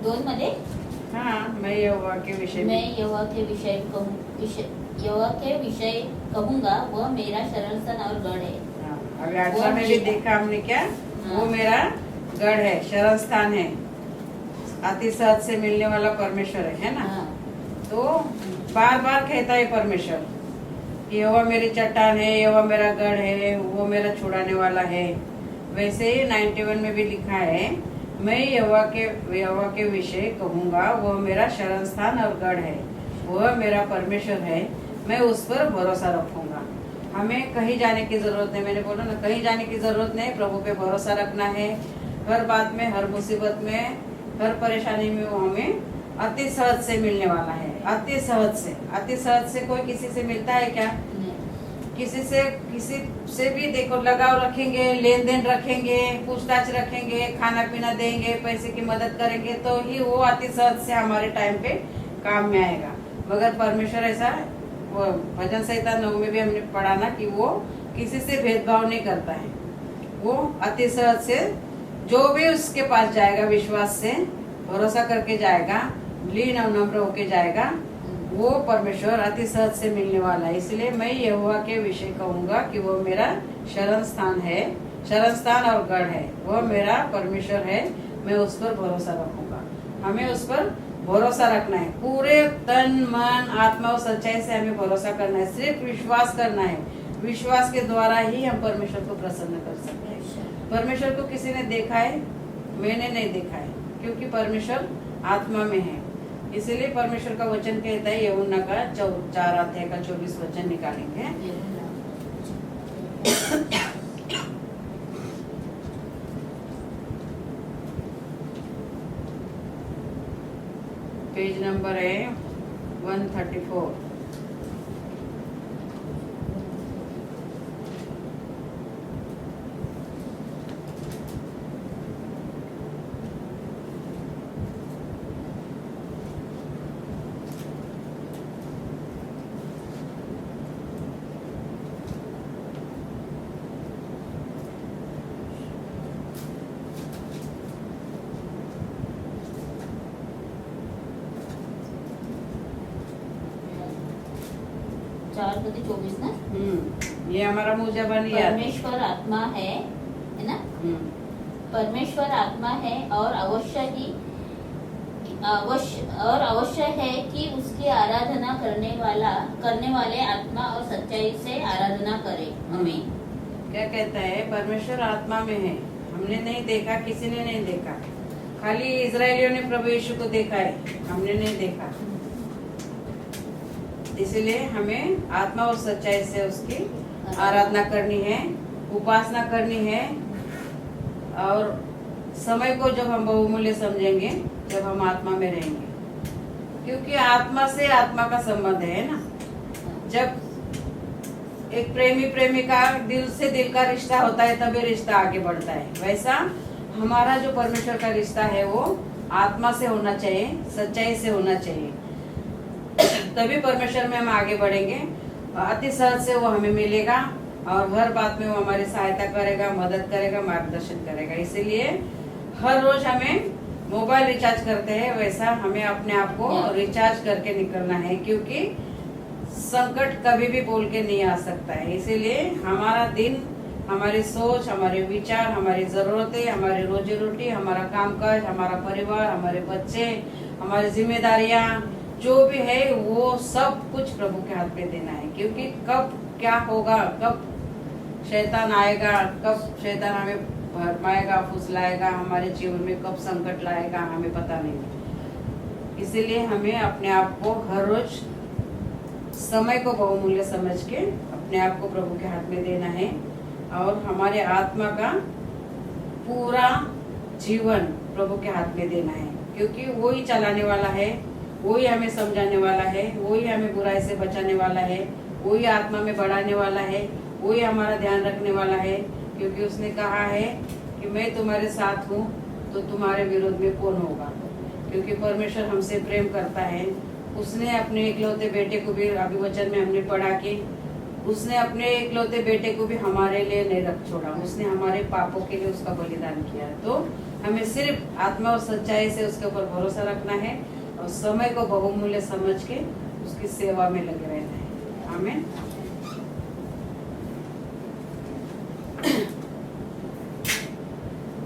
दोन मध्ये हाँ, मैं यहोवा के विषय मैं यहोवा के विषय कहूंगा, वह मेरा शरण स्थान और गढ़ है। अभी 8 में भी देखा हमने क्या, वो मेरा गढ़ है, शरण स्थान है, अति सहज से मिलने वाला परमेश्वर है ना। तो बार बार कहता है परमेश्वर कि यहोवा मेरी चट्टान है, यहोवा मेरा गढ़ है, वो मेरा छुड़ाने वाला है। वैसे ही 91 में भी लिखा है मैं यहोवा के विषय कहूँगा, वह मेरा शरण स्थान और गढ़ है, वह मेरा परमेश्वर है, मैं उस पर भरोसा रखूंगा। हमें कहीं जाने की जरूरत नहीं, मैंने बोला ना, कहीं जाने की जरूरत नहीं, प्रभु पे भरोसा रखना है। हर बात में, हर मुसीबत में, हर परेशानी में वो हमें अति सहज से मिलने वाला है। अति सहज से कोई किसी से मिलता है क्या? किसी से भी देखो लगाव रखेंगे, लेन देन रखेंगे, पूछताछ रखेंगे, खाना पीना देंगे, पैसे की मदद करेंगे तो ही वो अति सहज से हमारे टाइम पे काम में आएगा। मगर परमेश्वर ऐसा, वो भजन संहिता 9 में भी हमने पढ़ा ना कि वो किसी से भेदभाव नहीं करता है। वो अति सहज से जो भी उसके पास जाएगा, विश्वास से भरोसा करके जाएगा, लीन और नम्र होके जाएगा, वो परमेश्वर अति सहज से मिलने वाला है। इसलिए मैं यहोवा के विषय कहूँगा कि वो मेरा शरण स्थान है, शरण स्थान और गढ़ है, वह मेरा परमेश्वर है, मैं उस पर भरोसा रखूंगा। हमें उस पर भरोसा रखना है, पूरे तन मन आत्मा और सच्चाई से हमें भरोसा करना है, सिर्फ विश्वास करना है। विश्वास के द्वारा ही हम परमेश्वर को प्रसन्न कर सकते हैं। परमेश्वर को किसी ने देखा है? मैंने नहीं देखा है, क्योंकि परमेश्वर आत्मा में है। इसीलिए परमेश्वर का वचन कहता है, यूहन्ना का 4 अध्याय का 24 वचन निकालेंगे। पेज नंबर है 134। चार बटे 24 ना। ये हमारा मुंह जबानी याद है। परमेश्वर आत्मा है ना। परमेश्वर आत्मा है और अवश्य है कि उसकी आराधना करने वाले आत्मा और सच्चाई से आराधना करे। हमें क्या कहता है? परमेश्वर आत्मा में है, हमने नहीं देखा, किसी ने नहीं देखा, खाली इजरायलियों ने प्रभु यीशु को देखा है, हमने नहीं देखा। इसलिए हमें आत्मा और सच्चाई से उसकी आराधना करनी है, उपासना करनी है। और समय को जब हम बहुमूल्य समझेंगे, जब हम आत्मा में रहेंगे, क्योंकि आत्मा से आत्मा का संबंध है ना। जब एक प्रेमी प्रेमिका दिल से दिल का रिश्ता होता है तभी रिश्ता आगे बढ़ता है, वैसा हमारा जो परमेश्वर का रिश्ता है वो आत्मा से होना चाहिए, सच्चाई से होना चाहिए। तभी परमेश्वर में हम आगे बढ़ेंगे। अति सहज से वो हमें मिलेगा और हर बात में वो हमारी सहायता करेगा, मदद करेगा, मार्गदर्शन करेगा। इसीलिए हर रोज हमें मोबाइल रिचार्ज करते हैं, वैसा हमें अपने आप को रिचार्ज करके निकलना है, क्योंकि संकट कभी भी बोल के नहीं आ सकता है। इसीलिए हमारा दिन, हमारी सोच, हमारे विचार, हमारी जरूरतें, हमारी रोजी रोटी, हमारा कामकाज, हमारा परिवार, हमारे बच्चे, हमारी जिम्मेदारियां जो भी है वो सब कुछ प्रभु के हाथ में देना है। क्योंकि कब क्या होगा, कब शैतान आएगा, कब शैतान हमें भरमाएगा, फुसलाएगा, हमारे जीवन में कब संकट लाएगा, हमें पता नहीं। इसीलिए हमें अपने आप को हर रोज समय को बहुमूल्य समझ के अपने आप को प्रभु के हाथ में देना है और हमारे आत्मा का पूरा जीवन प्रभु के हाथ में देना है, क्योंकि वो ही चलाने वाला है, वो ही हमें समझाने वाला है, वो ही हमें बुराई से बचाने वाला है, वो ही आत्मा में बढ़ाने वाला है, वो ही हमारा ध्यान रखने वाला है। क्योंकि उसने कहा है कि मैं तुम्हारे साथ हूँ तो तुम्हारे विरोध में कौन होगा। क्योंकि परमेश्वर हमसे प्रेम करता है। उसने अपने इकलौते बेटे को भी, अभी वचन में हमने पढ़ा कि उसने अपने इकलौते बेटे को भी हमारे लिए नहीं रख छोड़ा, उसने हमारे पापों के लिए उसका बलिदान किया। तो हमें सिर्फ आत्मा और सच्चाई से उसके ऊपर भरोसा रखना है और समय को बहुमूल्य समझ के उसकी सेवा में लगे रहना है। आमीन।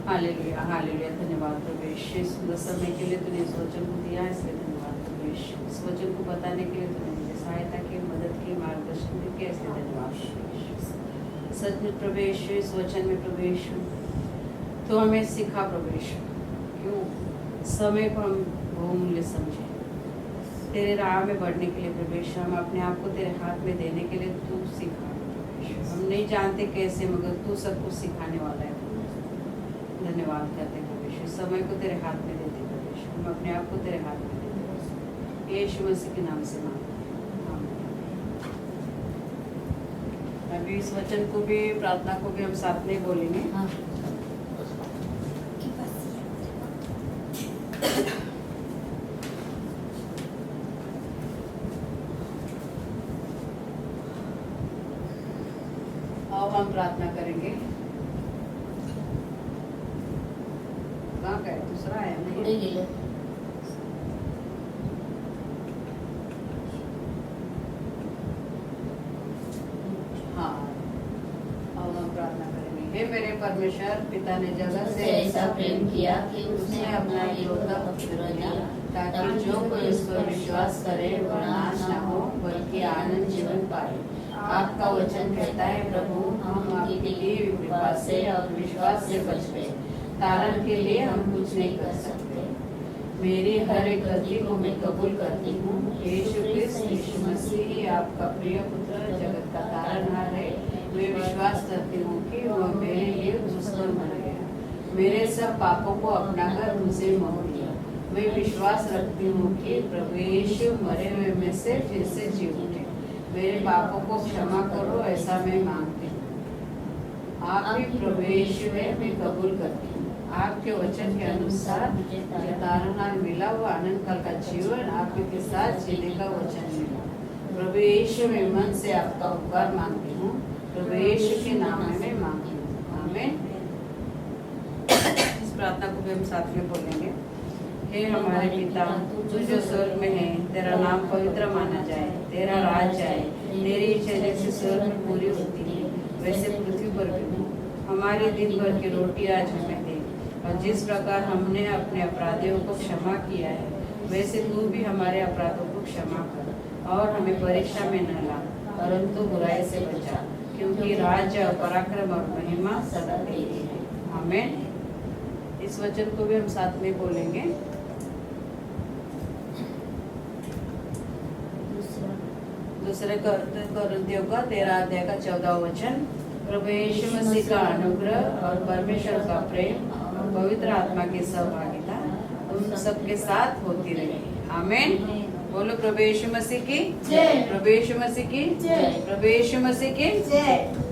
Hallelujah, hallelujah. धन्यवाद प्रभु यीशु, इस सुंदर समय के लिए तूने इस वचन को दिया, इसलिए धन्यवाद प्रभु यीशु। इस वचन को बताने के लिए तूने मुझे सहायता की, मदद की, मार्गदर्शन भी किया, इसलिए धन्यवाद प्रभु यीशु। सचमुच प्रभु यीशु, इस वचन में प्रभु यीशु तो हमें सिखा प्रभु यीशु, क्यों समय को हम बहुमूल्य समझे, तेरे राह में बढ़ने के लिए प्रभु यीशु, हम अपने आप को तेरे हाथ में देने के लिए तू सिखा प्रभु यीशु। हम नहीं जानते कैसे, मगर तू सब कुछ सिखाने वाला है। धन्यवाद करते प्रभु यीशु, समय को तेरे हाथ में देते प्रभु यीशु, हम अपने आप को तेरे हाथ में देते, यीशु मसीह के नाम से मांगते। अभी इस वचन को भी, प्रार्थना को भी हम साथ में बोलेंगे। अब हम प्रार्थना करेंगे। कहाँ गए? दूसरा है नहीं? हाँ, अब हम प्रार्थना करेंगे। हे मेरे परमेश्वर पिता ने जगत से ऐसा प्रेम किया कि उसने अपना एकलौता पुत्र दिया, ताकि जो कोई उस पर विश्वास करे वह नाश न हो बल्कि आनंद जीवन पाए। आपका वचन कहता है प्रभु, हम आपके लिए विश्वास से और विश्वास से बच गए, तारण के लिए हम कुछ नहीं कर सकते। मेरी हर एक गलती को मैं कबूल करती हूँ। यीशु क्रिस्त, यीशु मसीह ही आपका प्रिय पुत्र, जगत का तारणहार है। मैं विश्वास करती हूँ कि वह मेरे लिए क्रूस पर मर गया, मेरे सब पापों को अपनाकर मुझे मोह लिया। मैं विश्वास रखती हूँ कि प्रभु यीशु मरे हुए में से फिर से जी उठे। मेरे पापों को क्षमा करो, ऐसा मैं मांगती हूँ। आप ही प्रभु यीशु है, मैं कबूल करती हूँ। आपके वचन के अनुसार मुझे तारणहार मिला, वो आनंद काल का जीवन आपके साथ जीने का वचन मिला। प्रभु यीशु में मन से आपका उपकार मांगती हूँ, प्रभु यीशु के नाम में मैं मांगती हूँ। आमीन। इस प्रार्थना को भी हम साथ में बोलेंगे। हे हमारे पिता, तू जो स्वर्ग में है, तेरा नाम पवित्र माना जाए, तेरा राज आए, तेरी इच्छा जैसे स्वर्ग में पूरी होती है वैसे पृथ्वी पर भी हो। हमारे दिन भर की रोटी आज हमें दे, और जिस प्रकार हमने अपने अपराधियों को क्षमा किया है वैसे तू भी हमारे अपराधों को क्षमा कर, और हमें परीक्षा में न ला परंतु बुराई से बचा, क्योंकि राज्य और पराक्रम और महिमा सदा तेरी है। आमीन। इस वचन को भी हम साथ में बोलेंगे। दूसरे कोरिन्थियों का 13 अध्याय का 14 वचन। प्रभु यीशु मसीह का अनुग्रह और परमेश्वर का प्रेम और पवित्र आत्मा की सहभागिता तुम सबके साथ होती रहे। आमीन। बोलो प्रभु यीशु मसीह की जय। प्रभु यीशु मसीह की जय। प्रभु यीशु मसीह की जय।